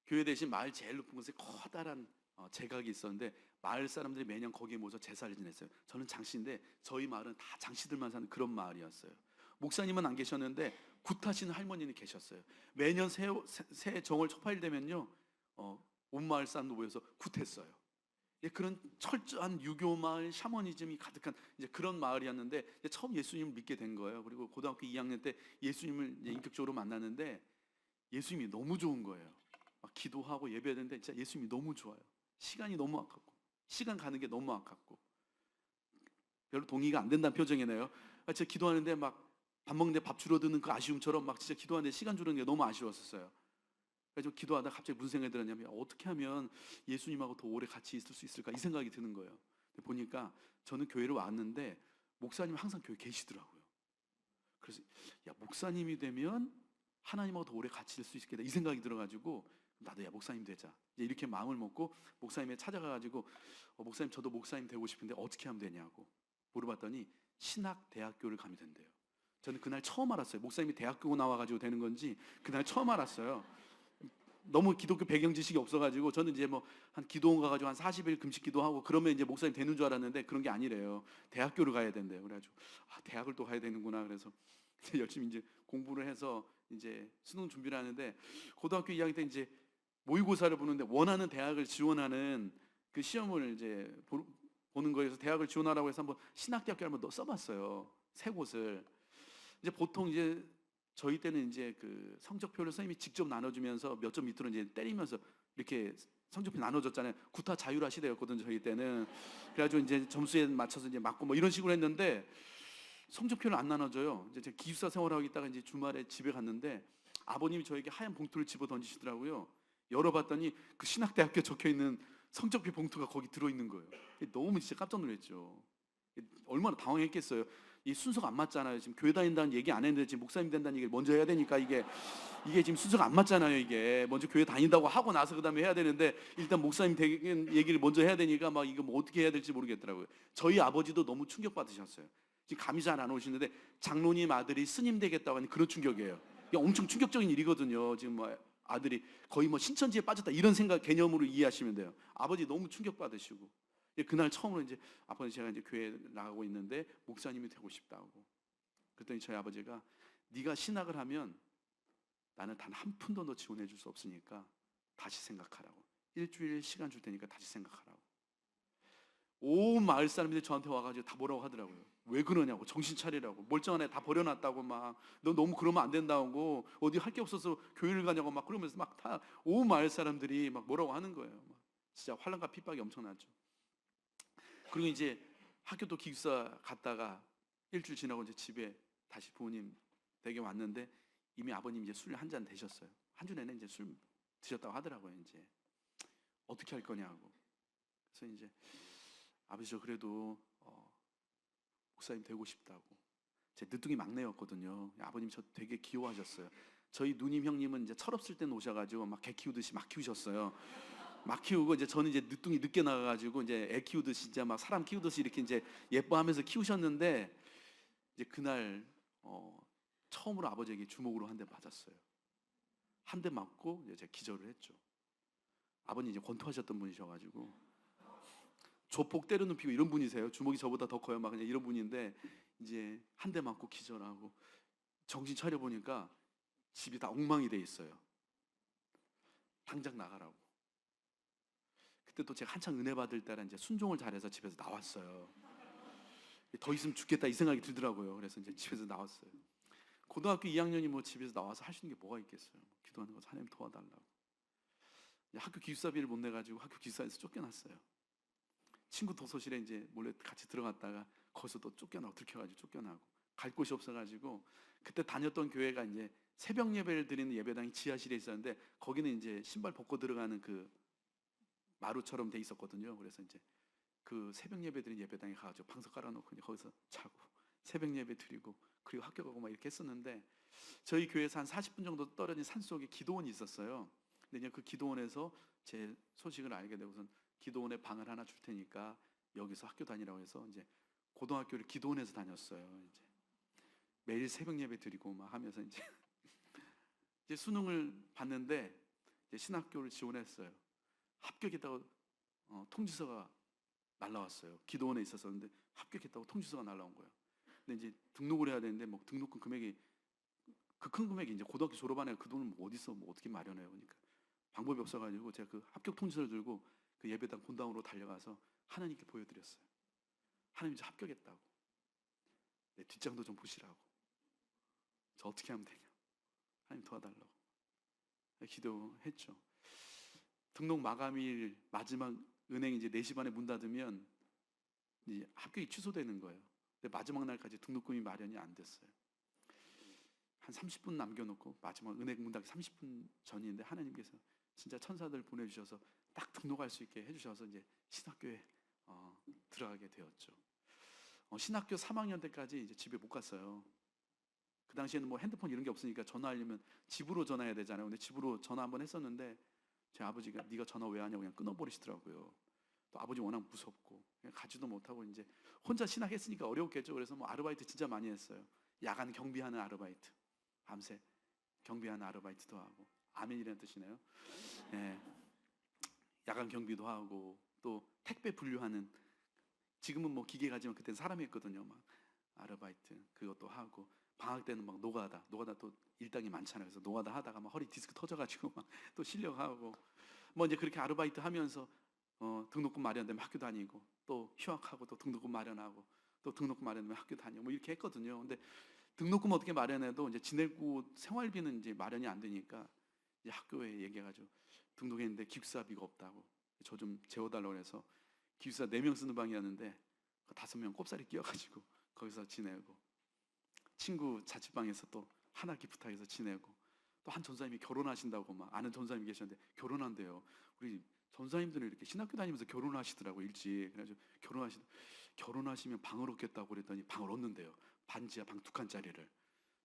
교회 대신 마을 제일 높은 곳에 커다란 제각이 있었는데 마을 사람들이 매년 거기에 모여서 제사를 지냈어요. 저는 장씨인데 저희 마을은 다 장씨들만 사는 그런 마을이었어요. 목사님은 안 계셨는데 굿하시는 할머니는 계셨어요. 매년 새 정월 초파일 되면요 온 마을 사람도 모여서 굿했어요. 예, 그런 철저한 유교 마을, 샤머니즘이 가득한 이제 그런 마을이었는데 이제 처음 예수님을 믿게 된 거예요. 그리고 고등학교 2학년 때 예수님을 이제 인격적으로 만났는데 예수님이 너무 좋은 거예요. 막 기도하고 예배하는데 진짜 예수님이 너무 좋아요. 시간이 너무 아깝고 시간 가는 게 너무 아깝고 별로 동의가 안 된다는 표정이네요. 제가 기도하는데 막 밥 먹는데 밥 줄어드는 그 아쉬움처럼 막 진짜 기도하는데 시간 줄어드는 게 너무 아쉬웠었어요. 그래서 기도하다가 갑자기 무슨 생각이 들었냐면 어떻게 하면 예수님하고 더 오래 같이 있을 수 있을까 이 생각이 드는 거예요. 근데 보니까 저는 교회를 왔는데 목사님 항상 교회 계시더라고요. 그래서 야 목사님이 되면 하나님하고 더 오래 같이 있을 수 있겠다 이 생각이 들어가지고 나도 야 목사님 되자 이제 이렇게 마음을 먹고 목사님에 찾아가가지고 목사님 저도 목사님 되고 싶은데 어떻게 하면 되냐고 물어봤더니 신학대학교를 가면 된대요. 저는 그날 처음 알았어요. 목사님이 대학교 나와가지고 되는 건지 그날 처음 알았어요. 너무 기독교 배경 지식이 없어가지고 저는 이제 뭐 한 기도원 가가지고 한 40일 금식 기도하고 그러면 이제 목사님 되는 줄 알았는데 그런 게 아니래요. 대학교를 가야 된대요. 그래가지고 대학을 또 가야 되는구나. 그래서 열심히 이제 공부를 해서 이제 수능 준비를 하는데 고등학교 2학년 때 이제 모의고사를 보는데 원하는 대학을 지원하는 그 시험을 이제 보는 거에서 대학을 지원하라고 해서 한번 신학대학교를 한번 써봤어요. 세 곳을. 이제 보통 이제 저희 때는 이제 그 성적표를 선생님이 직접 나눠주면서 몇 점 밑으로 이제 때리면서 이렇게 성적표 나눠줬잖아요. 구타 자율화 시대였거든요, 저희 때는. 그래가지고 이제 점수에 맞춰서 이제 맞고 뭐 이런 식으로 했는데 성적표를 안 나눠줘요. 이제 제가 기숙사 생활하고 있다가 이제 주말에 집에 갔는데 아버님이 저에게 하얀 봉투를 집어 던지시더라고요. 열어봤더니 그 신학대학교 적혀 있는 성적표 봉투가 거기 들어 있는 거예요. 너무 진짜 깜짝 놀랐죠. 얼마나 당황했겠어요. 이 순서가 안 맞잖아요. 지금 교회 다닌다는 얘기 안 했는데 지금 목사님 된다는 얘기를 먼저 해야 되니까 이게 지금 순서가 안 맞잖아요. 이게 먼저 교회 다닌다고 하고 나서 그다음에 해야 되는데 일단 목사님 되는 얘기를 먼저 해야 되니까 막 이거 뭐 어떻게 해야 될지 모르겠더라고요. 저희 아버지도 너무 충격 받으셨어요. 지금 감이 잘 안 오시는데 장로님 아들이 스님 되겠다고 하는 그런 충격이에요. 이게 엄청 충격적인 일이거든요. 지금 뭐 아들이 거의 뭐 신천지에 빠졌다 이런 생각 개념으로 이해하시면 돼요. 아버지 너무 충격 받으시고 그날 처음으로 이제 아버지 제가 이제 교회 나가고 있는데 목사님이 되고 싶다고. 그랬더니 저희 아버지가 네가 신학을 하면 나는 단 한 푼도 너 지원해 줄 수 없으니까 다시 생각하라고. 일주일 시간 줄 테니까 다시 생각하라고. 온 마을 사람들이 저한테 와가지고 다 뭐라고 하더라고요. 왜 그러냐고. 정신 차리라고. 멀쩡한 애 다 버려놨다고 막. 너 너무 그러면 안 된다고. 어디 할 게 없어서 교회를 가냐고 막 그러면서 막 다 온 마을 사람들이 막 뭐라고 하는 거예요. 막 진짜 환란과 핍박이 엄청났죠. 그리고 이제 학교도 기숙사 갔다가 일주일 지나고 이제 집에 다시 부모님 댁에 왔는데 이미 아버님 이제 술 한 잔 드셨어요. 한 주 내내 이제 술 드셨다고 하더라고요. 이제 어떻게 할 거냐고. 그래서 이제 아버지 저 그래도 목사님 되고 싶다고. 제 늦둥이 막내였거든요. 아버님 저 되게 귀여워하셨어요. 저희 누님 형님은 이제 철없을 때 오셔가지고 막 개 키우듯이 막 키우셨어요. 막 키우고 이제 저는 이제 늦둥이 늦게 나가가지고 이제 애 키우듯이 진짜 막 사람 키우듯이 이렇게 이제 예뻐하면서 키우셨는데 이제 그날 처음으로 아버지에게 주먹으로 한 대 맞았어요. 한 대 맞고 이제 제가 기절을 했죠. 아버님 이제 권투하셨던 분이셔가지고 조폭 때려눕히고 이런 분이세요. 주먹이 저보다 더 커요. 막 그냥 이런 분인데 이제 한 대 맞고 기절하고 정신 차려 보니까 집이 다 엉망이 돼 있어요. 당장 나가라고. 그때 또 제가 한창 은혜 받을 때라 이제 순종을 잘해서 집에서 나왔어요. 더 있으면 죽겠다 이 생각이 들더라고요. 그래서 이제 집에서 나왔어요. 고등학교 2학년이 뭐 집에서 나와서 할 수 있는 게 뭐가 있겠어요. 기도하는 거 하나님 도와달라고. 학교 기숙사비를 못 내가지고 학교 기숙사에서 쫓겨났어요. 친구 도서실에 이제 몰래 같이 들어갔다가 거기서 또 쫓겨나고 들켜가지고 쫓겨나고 갈 곳이 없어가지고 그때 다녔던 교회가 이제 새벽 예배를 드리는 예배당이 지하실에 있었는데 거기는 이제 신발 벗고 들어가는 그 마루처럼 돼 있었거든요. 그래서 이제 그 새벽 예배 드리는 예배당에 가가지고 방석 깔아놓고 거기서 자고 새벽 예배 드리고 그리고 학교 가고 막 이렇게 했었는데 저희 교회에서 한 40분 정도 떨어진 산속에 기도원이 있었어요. 근데 이제 그 기도원에서 제 소식을 알게 되고선 기도원에 방을 하나 줄 테니까 여기서 학교 다니라고 해서 이제 고등학교를 기도원에서 다녔어요. 이제 매일 새벽 예배 드리고 막 하면서 이제 수능을 봤는데 이제 신학교를 지원했어요. 합격했다고 통지서가 날라왔어요. 기도원에 있었었는데 합격했다고 통지서가 날라온 거예요. 근데 이제 등록을 해야 되는데 뭐 등록금 금액이 그 큰 금액이 이제 고등학교 졸업한 애가 그 돈을 뭐 어디서 뭐 어떻게 마련해요. 그러니까 방법이 없어가지고 제가 그 합격 통지서를 들고 그 예배당 본당으로 달려가서 하나님께 보여드렸어요. 하나님 저 합격했다고. 내 뒷장도 좀 보시라고. 저 어떻게 하면 되냐. 하나님 도와달라고. 기도했죠. 등록 마감일 마지막 은행 이제 4시 반에 문 닫으면 이제 합격이 취소되는 거예요. 근데 마지막 날까지 등록금이 마련이 안 됐어요. 한 30분 남겨놓고 마지막 은행 문 닫기 30분 전인데 하나님께서 진짜 천사들 보내주셔서 딱 등록할 수 있게 해주셔서 이제 신학교에 들어가게 되었죠. 신학교 3학년 때까지 이제 집에 못 갔어요. 그 당시에는 뭐 핸드폰 이런 게 없으니까 전화하려면 집으로 전화해야 되잖아요. 근데 집으로 전화 한번 했었는데 제 아버지가 네가 전화 왜 하냐고 그냥 끊어버리시더라고요. 또 아버지 워낙 무섭고 그냥 가지도 못하고 이제 혼자 신학했으니까 어려웠겠죠. 그래서 뭐 아르바이트 진짜 많이 했어요. 야간 경비하는 아르바이트, 밤새 경비하는 아르바이트도 하고. 아멘이라는 뜻이네요. 예. 야간 경비도 하고 또 택배 분류하는, 지금은 뭐 기계 가지만 그때는 사람이 했거든요. 막 아르바이트 그것도 하고, 방학 때는 막 노가다 또 일당이 많잖아요. 그래서 노가다 하다가 막 허리 디스크 터져가지고 막 또 실력하고 뭐 이제 그렇게 아르바이트 하면서 등록금 마련되면 학교 다니고, 또 휴학하고 또 등록금 마련하고, 또 등록금 마련되면 학교 다니고 뭐 이렇게 했거든요. 근데 등록금 어떻게 마련해도 이제 지낼 곳 생활비는 이제 마련이 안 되니까 이제 학교에 얘기해가지고 등록했는데 기숙사비가 없다고 저 좀 재워달라고 해서 기숙사 4명 쓰는 방이었는데 5명 꼽사리 끼워가지고 거기서 지내고, 친구 자취방에서 또 한 학기 부탁해서 지내고, 또 한 전사님이 결혼하신다고 막 아는 전사님이 계셨는데 결혼한대요. 우리 전사님들은 이렇게 신학교 다니면서 결혼하시더라고 일찍. 그래가지고 결혼하시면 방을 얻겠다고 그랬더니 방을 얻는데요. 반지하 방 2칸짜리를.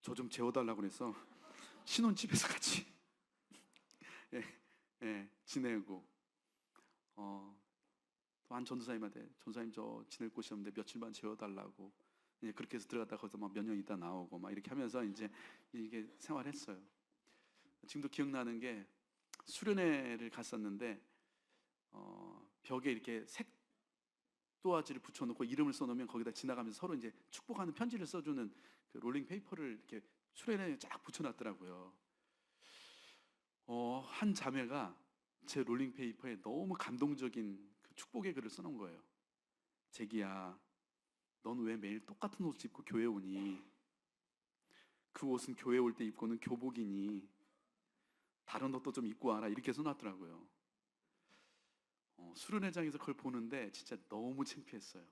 저 좀 재워달라고 그래서 신혼집에서 같이 지내고, 또 한 전도사님한테 전사님 저 지낼 곳이 없는데 며칠만 재워달라고 이제 그렇게 해서 들어갔다 거기서 막 몇 년 있다 나오고 막 이렇게 하면서 이제 이게 생활했어요. 지금도 기억나는 게 수련회를 갔었는데 벽에 이렇게 색도화지를 붙여놓고 이름을 써놓으면 거기다 지나가면서 서로 이제 축복하는 편지를 써주는 그 롤링 페이퍼를 이렇게 수련회에 쫙 붙여놨더라고요. 한 자매가 제 롤링 페이퍼에 너무 감동적인 그 축복의 글을 써놓은 거예요. 재기야, 넌 왜 매일 똑같은 옷 입고 교회 오니? 그 옷은 교회 올 때 입고는 교복이니? 다른 옷도 좀 입고 와라. 이렇게 써놨더라고요. 수련회장에서 그걸 보는데 진짜 너무 창피했어요.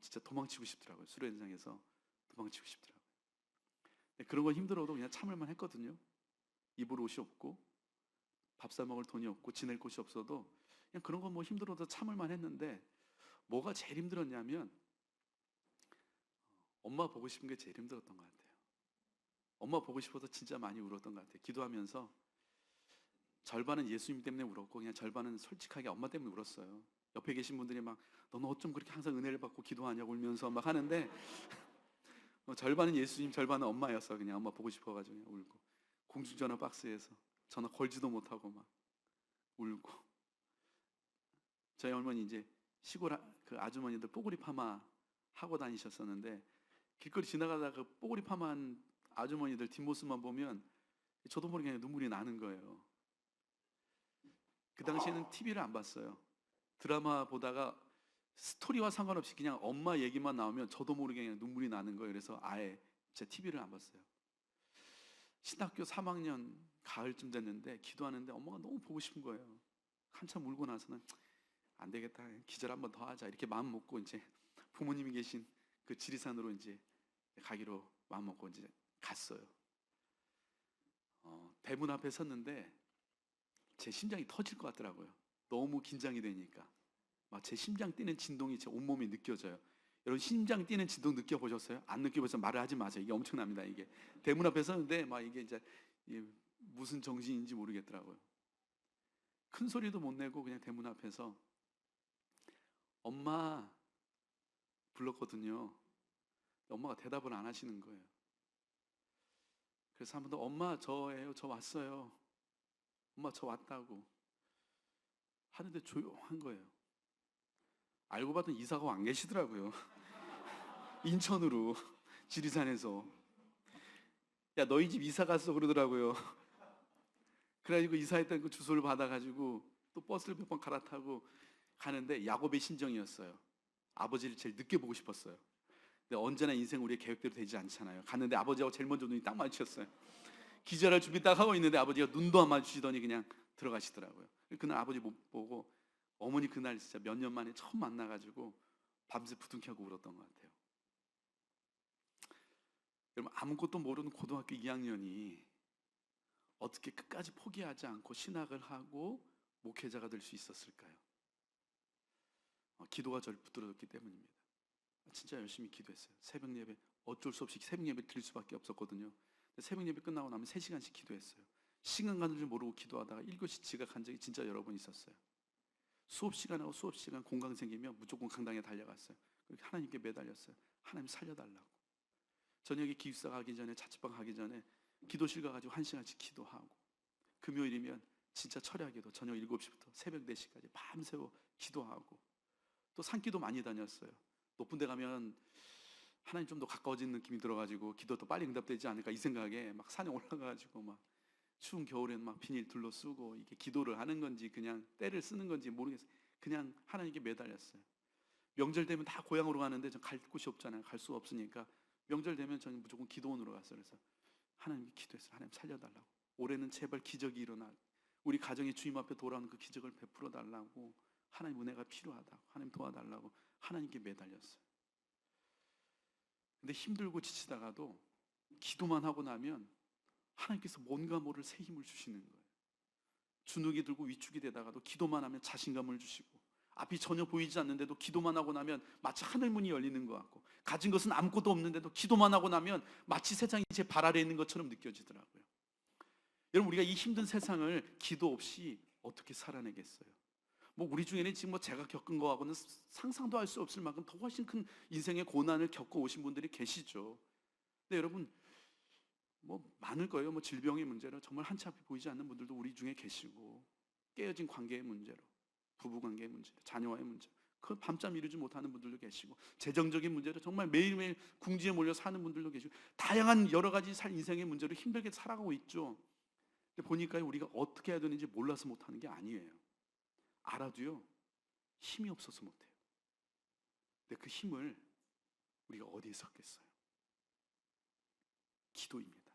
진짜 도망치고 싶더라고요. 수련회장에서 도망치고 싶더라고요. 그런 건 힘들어도 그냥 참을만 했거든요. 입을 옷이 없고 밥 사 먹을 돈이 없고 지낼 곳이 없어도 그냥 그런 건 뭐 힘들어도 참을만 했는데, 뭐가 제일 힘들었냐면 엄마 보고 싶은 게 제일 힘들었던 것 같아요. 엄마 보고 싶어서 진짜 많이 울었던 것 같아요. 기도하면서 절반은 예수님 때문에 울었고 그냥 절반은 솔직하게 엄마 때문에 울었어요. 옆에 계신 분들이 막 너는 어쩜 그렇게 항상 은혜를 받고 기도하냐고 울면서 막 하는데 절반은 예수님 절반은 엄마였어. 그냥 엄마 보고 싶어가지고 그냥 울고, 공중전화 박스에서 전화 걸지도 못하고 막 울고. 저희 어머니 이제 시골 그 아주머니들 뽀글이 파마 하고 다니셨었는데 길거리 지나가다가 그 뽀글이 파마한 아주머니들 뒷모습만 보면 저도 모르게 그냥 눈물이 나는 거예요. 그 당시에는 TV를 안 봤어요. 드라마 보다가 스토리와 상관없이 그냥 엄마 얘기만 나오면 저도 모르게 그냥 눈물이 나는 거예요. 그래서 아예 제 TV를 안 봤어요. 신학교 3학년 가을쯤 됐는데 기도하는데 엄마가 너무 보고 싶은 거예요. 한참 울고 나서는 안 되겠다, 기절 한번 더 하자 이렇게 마음 먹고 이제 부모님이 계신 그 지리산으로 이제 가기로 마음 먹고 이제 갔어요. 대문 앞에 섰는데 제 심장이 터질 것 같더라고요. 너무 긴장이 되니까 막 제 심장 뛰는 진동이 제 온몸에 느껴져요. 여러분 심장 뛰는 진동 느껴보셨어요? 안 느껴보셔서 말을 하지 마세요. 이게 엄청납니다. 이게 대문 앞에 섰는데 막 이게 이제 무슨 정신인지 모르겠더라고요. 큰 소리도 못 내고 그냥 대문 앞에서 엄마 불렀거든요. 엄마가 대답을 안 하시는 거예요. 그래서 한 번 더 엄마 저예요. 저 왔어요. 엄마 저 왔다고 하는데 조용한 거예요. 알고 봤더니 이사가 안 계시더라고요. 인천으로 지리산에서. 야 너희 집 이사 갔어 그러더라고요. 그래가지고 이사했던 그 주소를 받아가지고 또 버스를 몇 번 갈아타고 가는데 야곱의 심정이었어요. 아버지를 제일 늦게 보고 싶었어요. 근데 언제나 인생 우리의 계획대로 되지 않잖아요. 갔는데 아버지하고 제일 먼저 눈이 딱 마주쳤어요. 기절할 준비 딱 하고 있는데 아버지가 눈도 안 마주치더니 그냥 들어가시더라고요. 그날 아버지 못 보고 어머니 그날 진짜 몇 년 만에 처음 만나가지고 밤새 부둥켜고 울었던 것 같아요. 여러분, 아무것도 모르는 고등학교 2학년이 어떻게 끝까지 포기하지 않고 신학을 하고 목회자가 될 수 있었을까요? 기도가 저를 붙들어줬기 때문입니다. 진짜 열심히 기도했어요. 새벽 예배 어쩔 수 없이 새벽 예배 드릴 수밖에 없었거든요. 새벽 예배 끝나고 나면 3시간씩 기도했어요. 시간 가는 줄 모르고 기도하다가 1교시 지각한 적이 진짜 여러 번 있었어요. 수업 시간하고 수업 시간 공강 생기면 무조건 강당에 달려갔어요. 그렇게 하나님께 매달렸어요. 하나님 살려달라고. 저녁에 기숙사 가기 전에, 자취방 가기 전에 기도실 가가지고 1시간씩 기도하고, 금요일이면 진짜 철야기도 저녁 7시부터 새벽 4시까지 밤새워 기도하고, 또 산기도 많이 다녔어요. 높은 데 가면 하나님 좀 더 가까워진 느낌이 들어가지고 기도도 빨리 응답되지 않을까 이 생각에 막 산에 올라가가지고 막 추운 겨울에는 막 비닐 둘러 쓰고, 이게 기도를 하는 건지 그냥 때를 쓰는 건지 모르겠어요. 그냥 하나님께 매달렸어요. 명절 되면 다 고향으로 가는데 전 갈 곳이 없잖아요. 갈 수가 없으니까 명절 되면 저는 무조건 기도원으로 갔어요. 그래서 하나님께 기도했어요. 하나님 살려달라고. 올해는 제발 기적이 일어나, 우리 가정의 주님 앞에 돌아오는 그 기적을 베풀어 달라고. 하나님 은혜가 필요하다고, 하나님 도와달라고 하나님께 매달렸어요. 근데 힘들고 지치다가도 기도만 하고 나면 하나님께서 뭔가 모를 새 힘을 주시는 거예요. 주눅이 들고 위축이 되다가도 기도만 하면 자신감을 주시고, 앞이 전혀 보이지 않는데도 기도만 하고 나면 마치 하늘 문이 열리는 것 같고, 가진 것은 아무것도 없는데도 기도만 하고 나면 마치 세상이 제 발 아래에 있는 것처럼 느껴지더라고요. 여러분, 우리가 이 힘든 세상을 기도 없이 어떻게 살아내겠어요? 우리 중에는 지금 제가 겪은 거하고는 상상도 할 수 없을 만큼 더 훨씬 큰 인생의 고난을 겪어 오신 분들이 계시죠. 근데 여러분, 많을 거예요. 질병의 문제로 정말 한치 앞이 보이지 않는 분들도 우리 중에 계시고, 깨어진 관계의 문제로, 부부 관계의 문제로, 자녀와의 문제로 그 밤잠 이루지 못하는 분들도 계시고, 재정적인 문제로 정말 매일매일 궁지에 몰려 사는 분들도 계시고, 다양한 여러 가지 인생의 문제로 힘들게 살아가고 있죠. 근데 보니까 우리가 어떻게 해야 되는지 몰라서 못하는 게 아니에요. 알아도요, 힘이 없어서 못해요. 근데 그 힘을 우리가 어디에 썼겠어요? 기도입니다.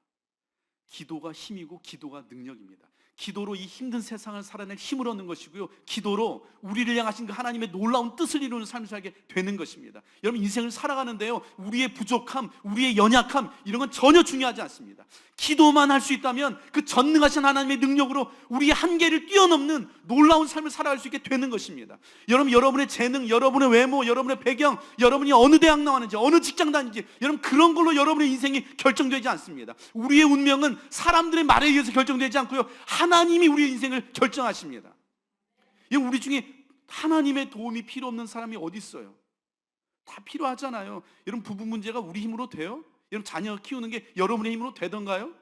기도가 힘이고 기도가 능력입니다. 기도로 이 힘든 세상을 살아낼 힘을 얻는 것이고요, 기도로 우리를 향하신 그 하나님의 놀라운 뜻을 이루는 삶을 살게 되는 것입니다. 여러분, 인생을 살아가는데요, 우리의 부족함, 우리의 연약함 이런 건 전혀 중요하지 않습니다. 기도만 할 수 있다면 그 전능하신 하나님의 능력으로 우리의 한계를 뛰어넘는 놀라운 삶을 살아갈 수 있게 되는 것입니다. 여러분, 여러분의 재능, 여러분의 외모, 여러분의 배경, 여러분이 어느 대학 나왔는지, 어느 직장 다니는지, 여러분 그런 걸로 여러분의 인생이 결정되지 않습니다. 우리의 운명은 사람들의 말에 의해서 결정되지 않고요, 하나님이 우리의 인생을 결정하십니다. 우리 중에 하나님의 도움이 필요 없는 사람이 어디 있어요? 다 필요하잖아요. 여러분, 부부 문제가 우리 힘으로 돼요? 여러분, 자녀 키우는 게 여러분의 힘으로 되던가요?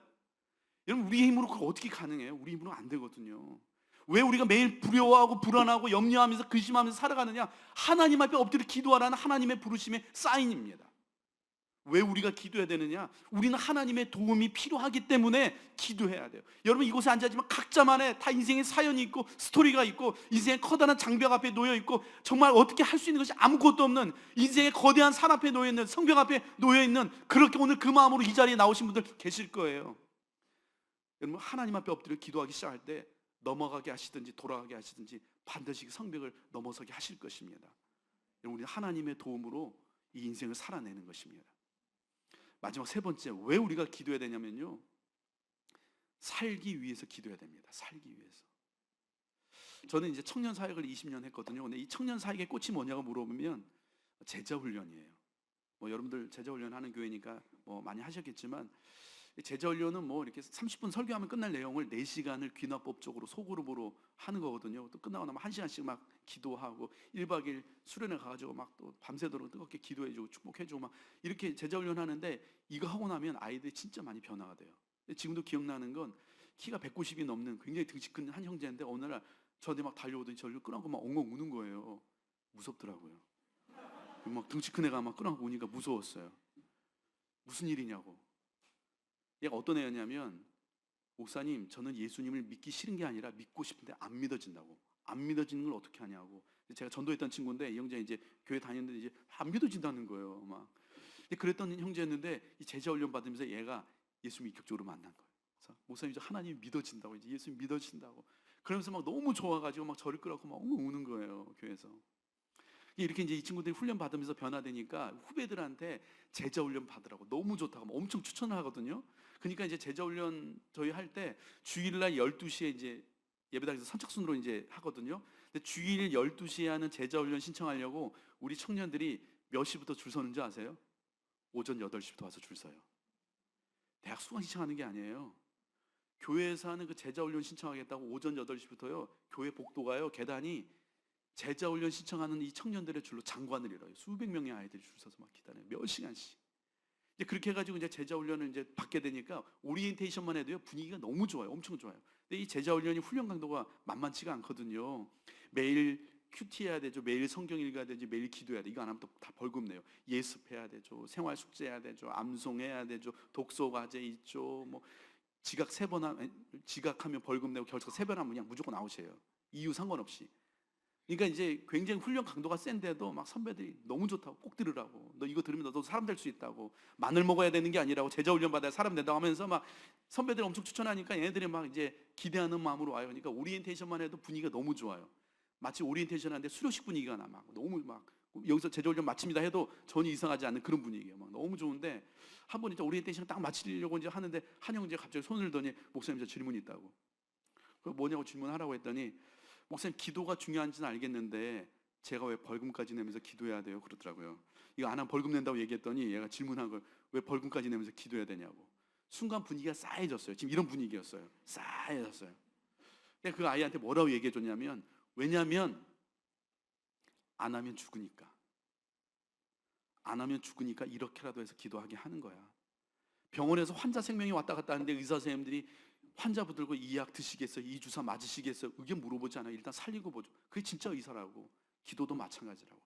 여러분, 우리의 힘으로 그거 어떻게 가능해요? 우리 힘으로 안 되거든요. 왜 우리가 매일 두려워하고 불안하고 염려하면서 근심하면서 살아가느냐? 하나님 앞에 엎드려 기도하라는 하나님의 부르심의 사인입니다. 왜 우리가 기도해야 되느냐? 우리는 하나님의 도움이 필요하기 때문에 기도해야 돼요. 여러분, 이곳에 앉아있지만 각자만의 다 인생의 사연이 있고 스토리가 있고, 인생의 커다란 장벽 앞에 놓여 있고, 정말 어떻게 할 수 있는 것이 아무것도 없는 인생의 거대한 산 앞에 놓여 있는, 성벽 앞에 놓여 있는, 그렇게 오늘 그 마음으로 이 자리에 나오신 분들 계실 거예요. 여러분, 하나님 앞에 엎드려 기도하기 시작할 때 넘어가게 하시든지 돌아가게 하시든지 반드시 그 성벽을 넘어서게 하실 것입니다. 여러분, 우리는 하나님의 도움으로 이 인생을 살아내는 것입니다. 마지막 세 번째, 왜 우리가 기도해야 되냐면요, 살기 위해서 기도해야 됩니다. 살기 위해서. 저는 이제 청년 사역을 20년 했거든요. 근데 이 청년 사역의 꽃이 뭐냐고 물어보면 제자 훈련이에요. 여러분들 제자 훈련 하는 교회니까 많이 하셨겠지만, 제자 훈련은 이렇게 30분 설교하면 끝날 내용을 4시간을 귀납법적으로 소그룹으로 하는 거거든요. 또 끝나고 나면 1시간씩 막 기도하고, 1박 2일 수련회 가가지고 막 또 밤새도록 뜨겁게 기도해주고 축복해주고 막 이렇게 제자 훈련 하는데, 이거 하고 나면 아이들이 진짜 많이 변화가 돼요. 지금도 기억나는 건, 키가 190이 넘는 굉장히 등치 큰 한 형제인데, 어느 날 저한테 막 달려오더니 저를 끌어안고 막 엉엉 우는 거예요. 무섭더라고요. 막 등치 큰 애가 막 끌어안고 우니까 무서웠어요. 무슨 일이냐고. 얘가 어떤 애였냐면, 목사님, 저는 예수님을 믿기 싫은 게 아니라 믿고 싶은데 안 믿어진다고. 안 믿어지는 걸 어떻게 하냐고. 제가 전도했던 친구인데 이 형제 이제 교회 다녔는데 이제 안 믿어진다는 거예요. 막. 그랬던 형제였는데 이 제자 훈련 받으면서 얘가 예수 인격적으로 만난 거예요. 그래서 목사님 이제 하나님 믿어진다고, 이제 예수 믿어진다고. 그러면서 막 너무 좋아가지고 막 저를 끌어고 막 엉엉 우는 거예요, 교회에서. 이렇게 이제 이 친구들이 훈련 받으면서 변화되니까 후배들한테 제자 훈련 받으라고 너무 좋다고 막 엄청 추천을 하거든요. 그러니까 이제 제자 훈련 저희 할 때 주일날 12시에 이제 예배당에서 선착순으로 이제 하거든요. 근데 주일 12시에 하는 제자 훈련 신청하려고 우리 청년들이 몇 시부터 줄 서는 줄 아세요? 오전 8시부터 와서 줄 서요. 대학 수강 신청하는 게 아니에요. 교회에서 하는 그 제자 훈련 신청하겠다고 오전 8시부터요. 교회 복도가요. 계단이 제자 훈련 신청하는 이 청년들의 줄로 장관을 이뤄요. 수백 명의 아이들이 줄 서서 막 기다려요. 몇 시간씩. 이제 그렇게 해가지고 이제 제자 훈련을 이제 받게 되니까 오리엔테이션만 해도요 분위기가 너무 좋아요. 엄청 좋아요. 근데 이 제자 훈련이 훈련 강도가 만만치가 않거든요. 매일 큐티 해야 되죠. 매일 성경 읽어야 되죠. 매일 기도해야 돼. 이거 안 하면 또 다 벌금 내요. 예습해야 되죠. 생활 숙제해야 되죠. 암송해야 되죠. 독서 과제 있죠. 뭐 지각하면 벌금 내고 결석 3번 하면 그냥 무조건 아웃이에요. 이유 상관없이. 그러니까 이제 굉장히 훈련 강도가 센데도 막 선배들이 너무 좋다고 꼭 들으라고. 너 이거 들으면 너도 사람 될 수 있다고. 마늘 먹어야 되는 게 아니라고. 제자 훈련 받아야 사람 된다고 하면서 막 선배들이 엄청 추천하니까 얘네들이 막 이제 기대하는 마음으로 와요. 그러니까 오리엔테이션만 해도 분위기가 너무 좋아요. 마치 오리엔테이션 하는데 수료식 분위기가 나. 막 너무 막 여기서 제자 훈련 마칩니다 해도 전혀 이상하지 않는 그런 분위기예요. 막 너무 좋은데 한 번 이제 오리엔테이션 딱 마치려고 이제 하는데 한 형제가 갑자기 손을 들더니 목사님 저 질문이 있다고. 그 뭐냐고 질문하라고 했더니 목사님 기도가 중요한지는 알겠는데 제가 왜 벌금까지 내면서 기도해야 돼요? 그러더라고요. 이거 안 하면 벌금 낸다고 얘기했더니 얘가 질문한 걸 왜 벌금까지 내면서 기도해야 되냐고. 순간 분위기가 싸해졌어요. 지금 이런 분위기였어요. 싸해졌어요. 근데 그 아이한테 뭐라고 얘기해 줬냐면 왜냐면 안 하면 죽으니까. 안 하면 죽으니까 이렇게라도 해서 기도하게 하는 거야. 병원에서 환자 생명이 왔다 갔다 하는데 의사 선생님들이 환자 붙들고 이 약 드시겠어요? 이 주사 맞으시겠어요? 의견 물어보지 않아요. 일단 살리고 보죠. 그게 진짜 의사라고. 기도도 마찬가지라고.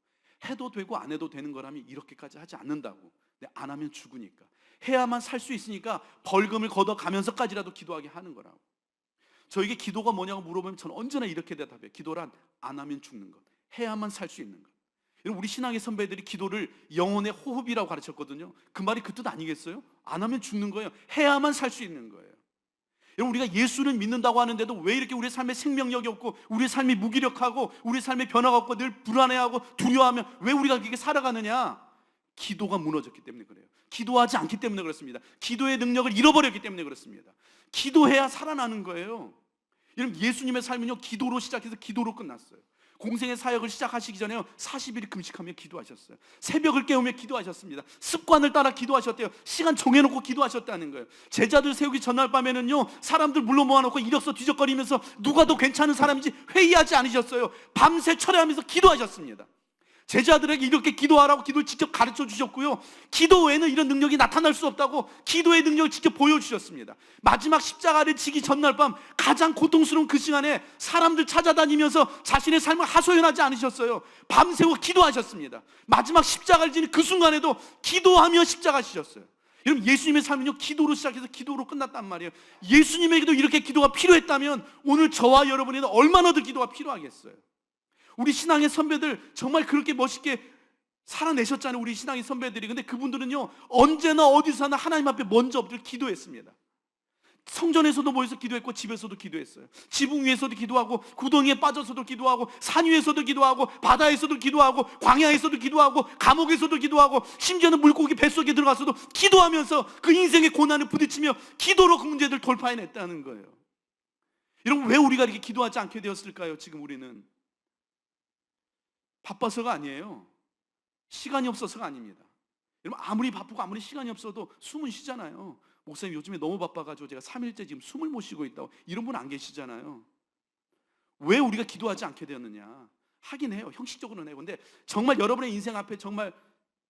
해도 되고 안 해도 되는 거라면 이렇게까지 하지 않는다고. 근데 안 하면 죽으니까. 해야만 살 수 있으니까 벌금을 걷어가면서까지라도 기도하게 하는 거라고. 저에게 기도가 뭐냐고 물어보면 저는 언제나 이렇게 대답해요. 기도란 안 하면 죽는 것. 해야만 살 수 있는 것. 우리 신앙의 선배들이 기도를 영혼의 호흡이라고 가르쳤거든요. 그 말이 그 뜻 아니겠어요? 안 하면 죽는 거예요. 해야만 살 수 있는 거예요. 여러분 우리가 예수를 믿는다고 하는데도 왜 이렇게 우리 삶에 생명력이 없고 우리 삶이 무기력하고 우리 삶에 변화가 없고 늘 불안해하고 두려워하면 왜 우리가 그렇게 살아가느냐? 기도가 무너졌기 때문에 그래요. 기도하지 않기 때문에 그렇습니다. 기도의 능력을 잃어버렸기 때문에 그렇습니다. 기도해야 살아나는 거예요. 여러분 예수님의 삶은요 기도로 시작해서 기도로 끝났어요. 공생의 사역을 시작하시기 전에요 40일 금식하며 기도하셨어요. 새벽을 깨우며 기도하셨습니다. 습관을 따라 기도하셨대요. 시간 정해놓고 기도하셨다는 거예요. 제자들 세우기 전날 밤에는요 사람들 물러 모아놓고 이력서 뒤적거리면서 누가 더 괜찮은 사람인지 회의하지 않으셨어요. 밤새 철회하면서 기도하셨습니다. 제자들에게 이렇게 기도하라고 기도를 직접 가르쳐 주셨고요. 기도 외에는 이런 능력이 나타날 수 없다고 기도의 능력을 직접 보여주셨습니다. 마지막 십자가를 지기 전날 밤 가장 고통스러운 그 시간에 사람들 찾아다니면서 자신의 삶을 하소연하지 않으셨어요. 밤새워 기도하셨습니다. 마지막 십자가를 지는 그 순간에도 기도하며 십자가 지셨어요. 여러분 예수님의 삶은요 기도로 시작해서 기도로 끝났단 말이에요. 예수님에게도 이렇게 기도가 필요했다면 오늘 저와 여러분에게는 얼마나 더 기도가 필요하겠어요. 우리 신앙의 선배들 정말 그렇게 멋있게 살아내셨잖아요. 우리 신앙의 선배들이. 근데 그분들은요 언제나 어디서나 하나님 앞에 먼저 엎드려 기도했습니다. 성전에서도 모여서 기도했고 집에서도 기도했어요. 지붕 위에서도 기도하고 구덩이에 빠져서도 기도하고 산 위에서도 기도하고 바다에서도 기도하고 광야에서도 기도하고 감옥에서도 기도하고 심지어는 물고기 뱃속에 들어가서도 기도하면서 그 인생의 고난을 부딪히며 기도로 그 문제들을 돌파해냈다는 거예요. 여러분 왜 우리가 이렇게 기도하지 않게 되었을까요? 지금 우리는 바빠서가 아니에요. 시간이 없어서가 아닙니다. 여러분 아무리 바쁘고 아무리 시간이 없어도 숨은 쉬잖아요. 목사님 요즘에 너무 바빠가지고 제가 3일째 지금 숨을 못 쉬고 있다고. 이런 분 안 계시잖아요. 왜 우리가 기도하지 않게 되었느냐? 하긴 해요. 형식적으로는 해요. 근데 정말 여러분의 인생 앞에 정말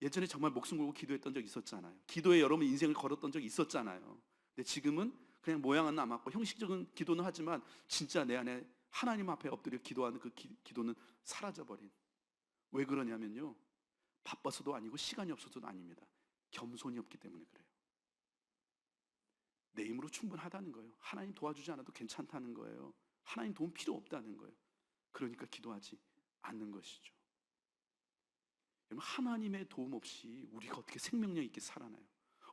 예전에 정말 목숨 걸고 기도했던 적 있었잖아요. 기도에 여러분 인생을 걸었던 적 있었잖아요. 근데 지금은 그냥 모양은 남았고 형식적인 기도는 하지만 진짜 내 안에 하나님 앞에 엎드려 기도하는 그 기도는 사라져버린. 왜 그러냐면요 바빠서도 아니고 시간이 없어서도 아닙니다. 겸손이 없기 때문에 그래요. 내 힘으로 충분하다는 거예요. 하나님 도와주지 않아도 괜찮다는 거예요. 하나님 도움 필요 없다는 거예요. 그러니까 기도하지 않는 것이죠. 여러분, 하나님의 도움 없이 우리가 어떻게 생명력 있게 살아나요?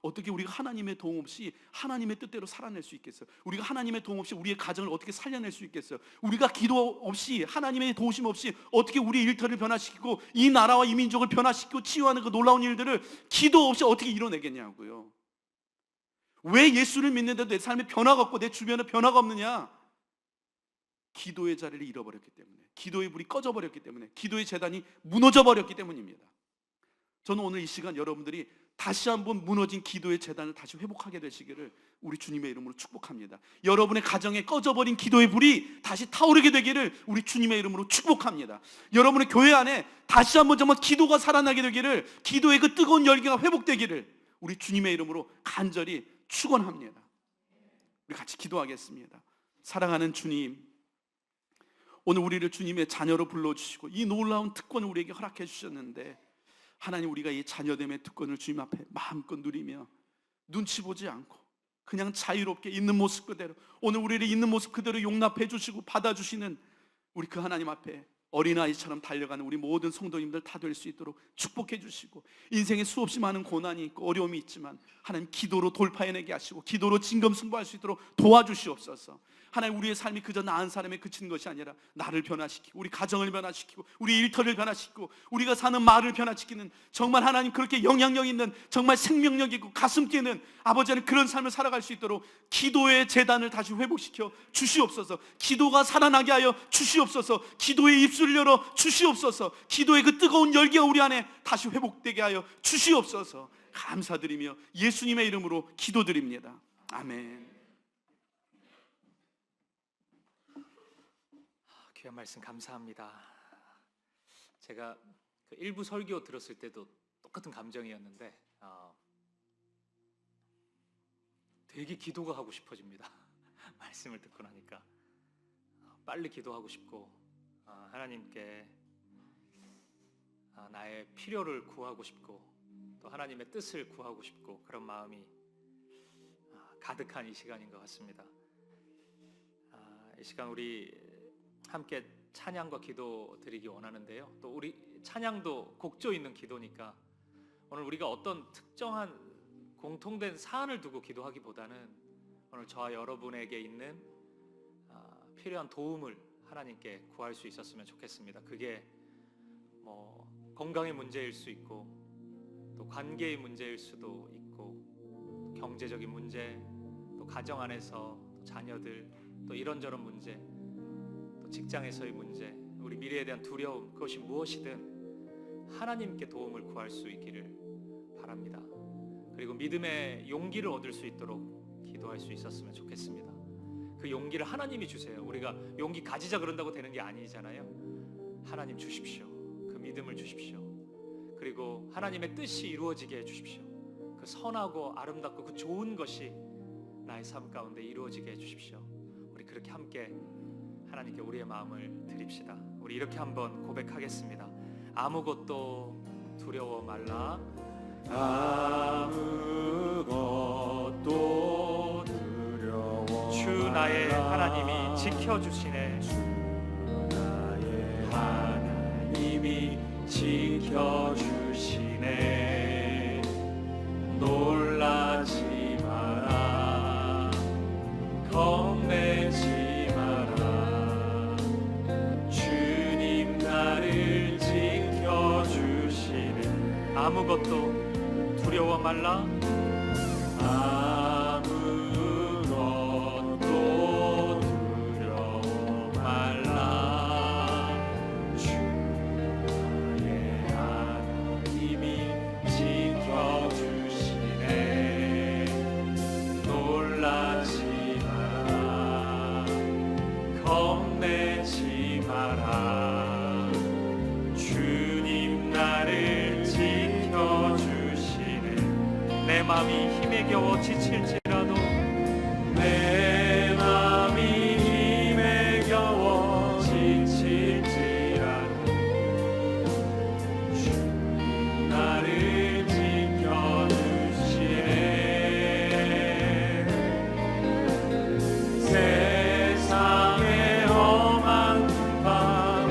어떻게 우리가 하나님의 도움 없이 하나님의 뜻대로 살아낼 수 있겠어요? 우리가 하나님의 도움 없이 우리의 가정을 어떻게 살려낼 수 있겠어요? 우리가 기도 없이, 하나님의 도우심 없이 어떻게 우리 일터를 변화시키고 이 나라와 이 민족을 변화시키고 치유하는 그 놀라운 일들을 기도 없이 어떻게 이뤄내겠냐고요. 왜 예수를 믿는데도 내 삶에 변화가 없고 내 주변에 변화가 없느냐? 기도의 자리를 잃어버렸기 때문에, 기도의 불이 꺼져버렸기 때문에, 기도의 재단이 무너져버렸기 때문입니다. 저는 오늘 이 시간 여러분들이 다시 한번 무너진 기도의 재단을 다시 회복하게 되시기를 우리 주님의 이름으로 축복합니다. 여러분의 가정에 꺼져버린 기도의 불이 다시 타오르게 되기를 우리 주님의 이름으로 축복합니다. 여러분의 교회 안에 다시 한번 정말 기도가 살아나게 되기를, 기도의 그 뜨거운 열기가 회복되기를 우리 주님의 이름으로 간절히 축원합니다. 우리 같이 기도하겠습니다. 사랑하는 주님, 오늘 우리를 주님의 자녀로 불러주시고 이 놀라운 특권을 우리에게 허락해 주셨는데, 하나님, 우리가 이 자녀됨의 특권을 주님 앞에 마음껏 누리며 눈치 보지 않고 그냥 자유롭게 있는 모습 그대로, 오늘 우리를 있는 모습 그대로 용납해 주시고 받아주시는 우리 그 하나님 앞에 어린아이처럼 달려가는 우리 모든 성도님들 다 될 수 있도록 축복해 주시고, 인생에 수없이 많은 고난이 있고 어려움이 있지만 하나님, 기도로 돌파해내게 하시고 기도로 진검승부할 수 있도록 도와주시옵소서. 하나님, 우리의 삶이 그저 나은 사람에 그치는 것이 아니라 나를 변화시키고 우리 가정을 변화시키고 우리 일터를 변화시키고 우리가 사는 마을을 변화시키는, 정말 하나님 그렇게 영향력 있는, 정말 생명력 있고 가슴 뛰는 아버지는 그런 삶을 살아갈 수 있도록 기도의 재단을 다시 회복시켜 주시옵소서. 기도가 살아나게 하여 주시옵소서. 기도의 입술을 열어 주시옵소서. 기도의 그 뜨거운 열기가 우리 안에 다시 회복되게 하여 주시옵소서. 감사드리며 예수님의 이름으로 기도드립니다. 아멘. 귀한 말씀 감사합니다. 제가 그 일부 설교 들었을 때도 똑같은 감정이었는데 되게 기도가 하고 싶어집니다. 말씀을 듣고 나니까 빨리 기도하고 싶고 하나님께 나의 필요를 구하고 싶고 또 하나님의 뜻을 구하고 싶고, 그런 마음이 가득한 이 시간인 것 같습니다. 이 시간 우리 함께 찬양과 기도 드리기 원하는데요, 또 우리 찬양도 곡조 있는 기도니까 오늘 우리가 어떤 특정한 공통된 사안을 두고 기도하기보다는 오늘 저와 여러분에게 있는 필요한 도움을 하나님께 구할 수 있었으면 좋겠습니다. 그게 뭐 건강의 문제일 수 있고 또 관계의 문제일 수도 있고, 경제적인 문제, 또 가정 안에서 또 자녀들, 또 이런저런 문제, 또 직장에서의 문제, 우리 미래에 대한 두려움, 그것이 무엇이든 하나님께 도움을 구할 수 있기를 바랍니다. 그리고 믿음의 용기를 얻을 수 있도록 기도할 수 있었으면 좋겠습니다. 그 용기를 하나님이 주세요. 우리가 용기 가지자 그런다고 되는 게 아니잖아요. 하나님 주십시오. 그 믿음을 주십시오. 그리고 하나님의 뜻이 이루어지게 해주십시오. 그 선하고 아름답고 그 좋은 것이 나의 삶 가운데 이루어지게 해주십시오. 우리 그렇게 함께 하나님께 우리의 마음을 드립시다. 우리 이렇게 한번 고백하겠습니다. 아무것도 두려워 말라. 아무것도 두려워 주 나의 하나님이 지켜주시네. 나의 하나님이 지켜주시네. 놀라지 마라, 겁내지 마라. 주님 나를 지켜주시네. 아무것도 두려워 말라. 아무것도 두려워 말라. 주 나의 하나님이 지켜주시네. 놀라지 마라, 겁내지 마라. 주님 나를 지켜주시네. 내 마음이 힘에 겨워 지칠지라도, 내 맘이 힘에 겨워 지칠지라도 주님 나를 지켜주시네. 세상의 험한 풍파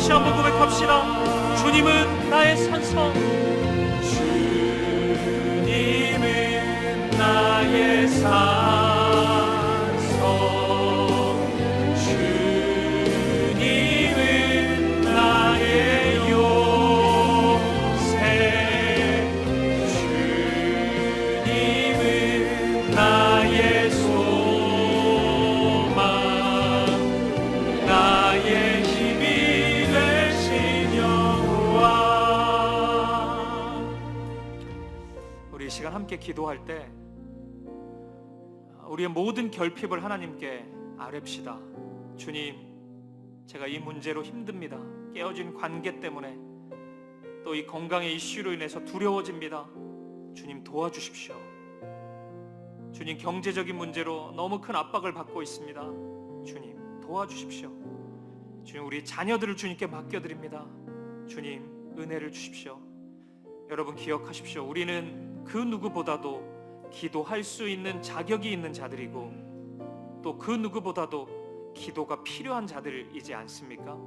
다시 한번 고백합시다. 주님은 나의 산성, 주님은 나의 산성, 주님은 나의 요새, 주님은 나의 소망, 나의 힘이 되신 여호와. 우리 이 시간 함께 기도할 때 우리의 모든 결핍을 하나님께 아뢰읍시다. 주님, 제가 이 문제로 힘듭니다. 깨어진 관계 때문에, 또 이 건강의 이슈로 인해서 두려워집니다. 주님 도와주십시오. 주님, 경제적인 문제로 너무 큰 압박을 받고 있습니다. 주님 도와주십시오. 주님, 우리 자녀들을 주님께 맡겨드립니다. 주님 은혜를 주십시오. 여러분 기억하십시오. 우리는 그 누구보다도 기도할 수 있는 자격이 있는 자들이고, 또 그 누구보다도 기도가 필요한 자들이지 않습니까?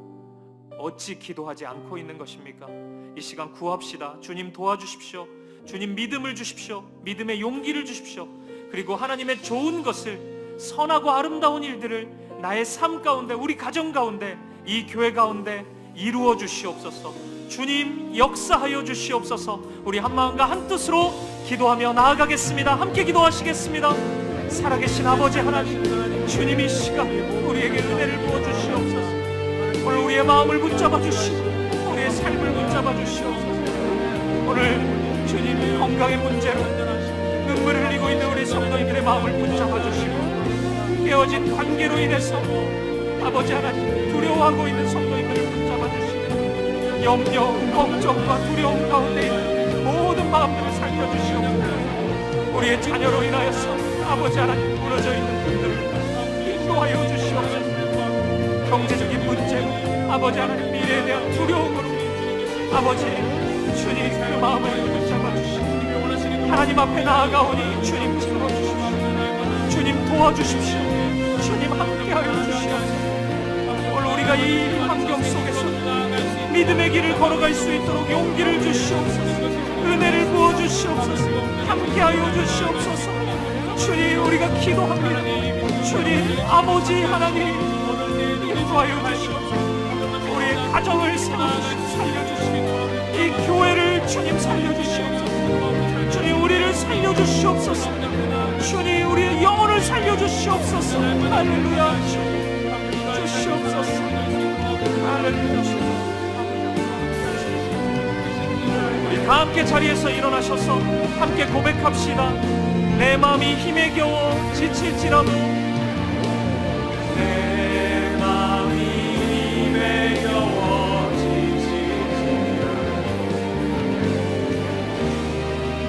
어찌 기도하지 않고 있는 것입니까? 이 시간 구합시다. 주님 도와주십시오. 주님 믿음을 주십시오. 믿음의 용기를 주십시오. 그리고 하나님의 좋은 것을, 선하고 아름다운 일들을 나의 삶 가운데, 우리 가정 가운데, 이 교회 가운데 이루어 주시옵소서. 주님 역사하여 주시옵소서. 우리 한마음과 한뜻으로 기도하며 나아가겠습니다. 함께 기도하시겠습니다. 살아계신 아버지 하나님, 주님이 이 시간 우리에게 은혜를 부어주시옵소서. 오늘 우리의 마음을 붙잡아 주시고 우리의 삶을 붙잡아 주시옵소서. 오늘 주님 건강의 문제로 눈물을 흘리고 있는 우리 성도님들의 마음을 붙잡아 주시고, 깨어진 관계로 인해서 아버지 하나님 두려워하고 있는 성도님들을 붙잡아 주시고, 염려, 걱정과 두려움 가운데 있는 모든 마음들을 살펴주시옵소서. 우리의 자녀로 인하여서 아버지 하나님 무너져 있는 분들을 인도하여 주시옵소서. 경제적인 문제로, 아버지 하나님 미래에 대한 두려움으로, 아버지 주님 그 마음을 붙잡아 주시고 하나님 앞에 나아가오니 주님 채워주십시오. 주님 도와주십시오. 주님 함께하여 주시옵소서. 오늘 우리가 이 환경 속에서 믿음의 길을 걸어갈 수 있도록 용기를 주시옵소서. 은혜를 부어주시옵소서. 함께하여 주시옵소서. 주님 우리가 기도합니다. 주님 아버지 하나님 인도하여 주시옵소서. 우리의 가정을 세워주시고 살려주시고, 이 교회를 주님 살려주시옵소서. 주님 우리를 살려주시옵소서. 주님 우리의 영혼을 살려주시옵소서. 할렐루야. 주시옵소서. 할렐루야. 우리 다 함께 자리에서 일어나셔서 함께 고백합시다. 내 마음이 힘에 겨워 지칠지라도, 내 마음이 힘에 겨워 지칠지라도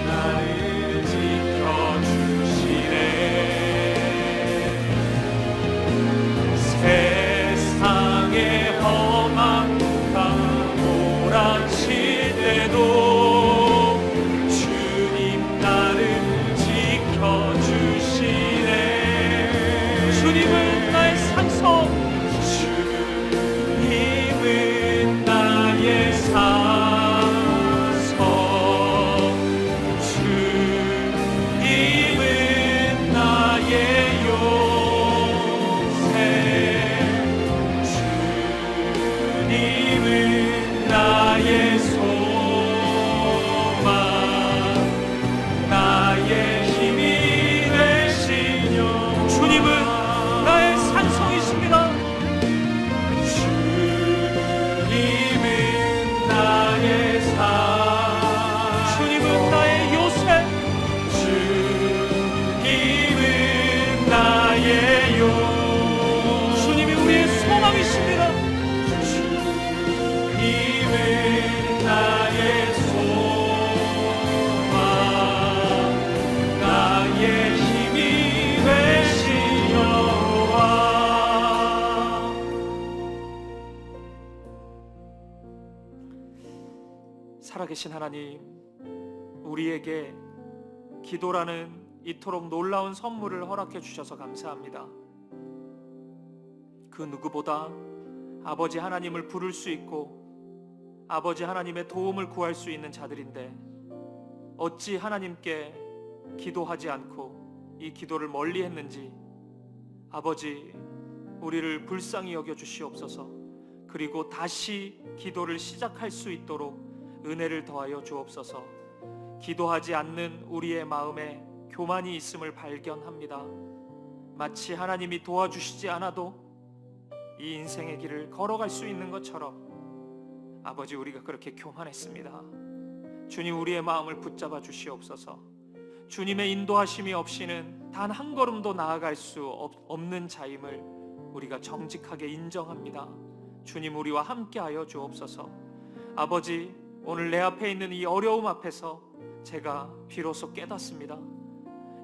나를 지켜주시네. 세상의 험한 강 몰아칠 때도 주님은 나의 산성, 주님은 나의 산성, 주님은 나의 요새, 주님은 나의 소망, 나의 힘이 되신 여. 주님은 나의 산성이십니다. 주님은 나의 산, 주님은 나의 요새, 주님은 나의 요. 주님이 우리의 소망이십니다. 주님은 나의 소망, 나의 힘이 되신 살아계신 하나님, 우리에게 기도라는 이토록 놀라운 선물을 허락해 주셔서 감사합니다. 그 누구보다 아버지 하나님을 부를 수 있고 아버지 하나님의 도움을 구할 수 있는 자들인데 어찌 하나님께 기도하지 않고 이 기도를 멀리 했는지 아버지 우리를 불쌍히 여겨 주시옵소서. 그리고 다시 기도를 시작할 수 있도록 은혜를 더하여 주옵소서. 기도하지 않는 우리의 마음에 교만이 있음을 발견합니다. 마치 하나님이 도와주시지 않아도 이 인생의 길을 걸어갈 수 있는 것처럼 아버지 우리가 그렇게 교만했습니다. 주님 우리의 마음을 붙잡아 주시옵소서. 주님의 인도하심이 없이는 단 한 걸음도 나아갈 수 없는 자임을 우리가 정직하게 인정합니다. 주님 우리와 함께하여 주옵소서. 아버지 오늘 내 앞에 있는 이 어려움 앞에서 제가 비로소 깨닫습니다.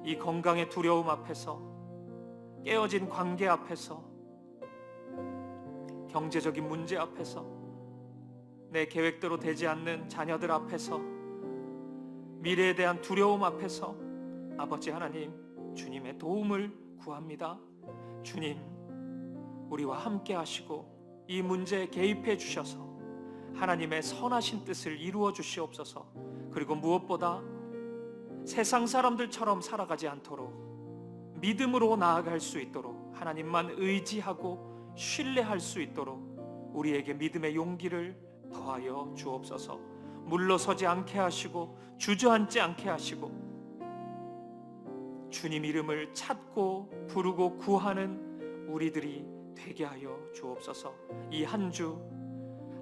이 건강의 두려움 앞에서, 깨어진 관계 앞에서, 경제적인 문제 앞에서, 내 계획대로 되지 않는 자녀들 앞에서, 미래에 대한 두려움 앞에서 아버지 하나님 주님의 도움을 구합니다. 주님 우리와 함께 하시고 이 문제에 개입해 주셔서 하나님의 선하신 뜻을 이루어 주시옵소서. 그리고 무엇보다 세상 사람들처럼 살아가지 않도록 믿음으로 나아갈 수 있도록 하나님만 의지하고 신뢰할 수 있도록 우리에게 믿음의 용기를 더하여 주옵소서. 물러서지 않게 하시고 주저앉지 않게 하시고 주님 이름을 찾고 부르고 구하는 우리들이 되게 하여 주옵소서. 이 한 주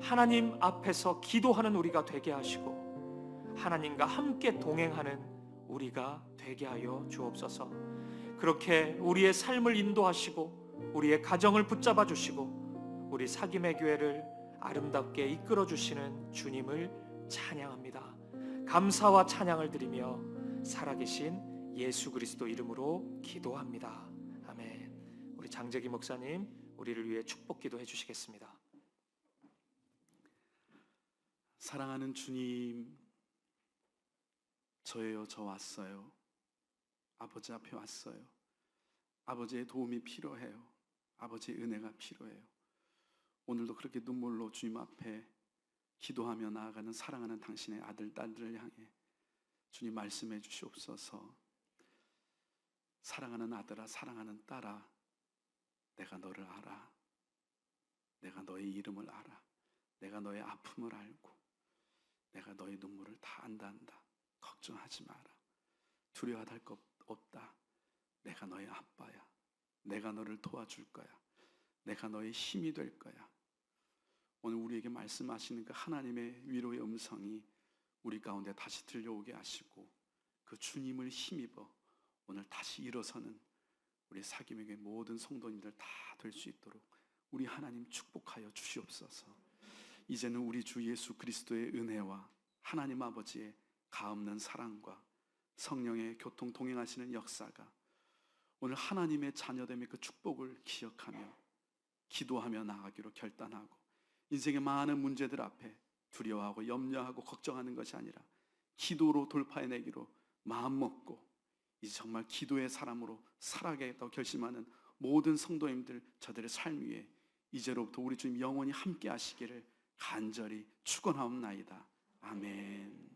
하나님 앞에서 기도하는 우리가 되게 하시고 하나님과 함께 동행하는 우리가 되게 하여 주옵소서. 그렇게 우리의 삶을 인도하시고 우리의 가정을 붙잡아 주시고 우리 사김의 교회를 아름답게 이끌어 주시는 주님을 찬양합니다. 감사와 찬양을 드리며 살아계신 예수 그리스도 이름으로 기도합니다. 아멘. 우리 장재기 목사님 우리를 위해 축복 기도해 주시겠습니다. 사랑하는 주님, 저예요. 저 왔어요. 아버지 앞에 왔어요. 아버지의 도움이 필요해요. 아버지의 은혜가 필요해요. 오늘도 그렇게 눈물로 주님 앞에 기도하며 나아가는 사랑하는 당신의 아들, 딸들을 향해 주님 말씀해 주시옵소서. 사랑하는 아들아, 사랑하는 딸아, 내가 너를 알아. 내가 너의 이름을 알아. 내가 너의 아픔을 알고 내가 너의 눈물을 다 안다. 걱정하지 마라. 두려워할 것 없다. 내가 너의 아빠야. 내가 너를 도와줄 거야. 내가 너의 힘이 될 거야. 오늘 우리에게 말씀하시는 그 하나님의 위로의 음성이 우리 가운데 다시 들려오게 하시고 그 주님을 힘입어 오늘 다시 일어서는 우리 사김에게 모든 성도님들 다 될 수 있도록 우리 하나님 축복하여 주시옵소서. 이제는 우리 주 예수 그리스도의 은혜와 하나님 아버지의 가없는 사랑과 성령의 교통 동행하시는 역사가 오늘 하나님의 자녀됨의 그 축복을 기억하며 기도하며 나아가기로 결단하고 인생의 많은 문제들 앞에 두려워하고 염려하고 걱정하는 것이 아니라 기도로 돌파해내기로 마음먹고 이제 정말 기도의 사람으로 살아가겠다고 결심하는 모든 성도님들 저들의 삶 위에 이제로부터 우리 주님 영원히 함께 하시기를 간절히 축원하옵나이다. 아멘.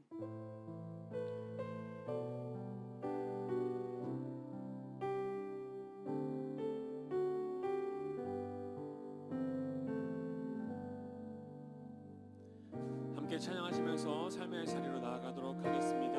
함께 찬양하시면서 삶의 자리로 나아가도록 하겠습니다.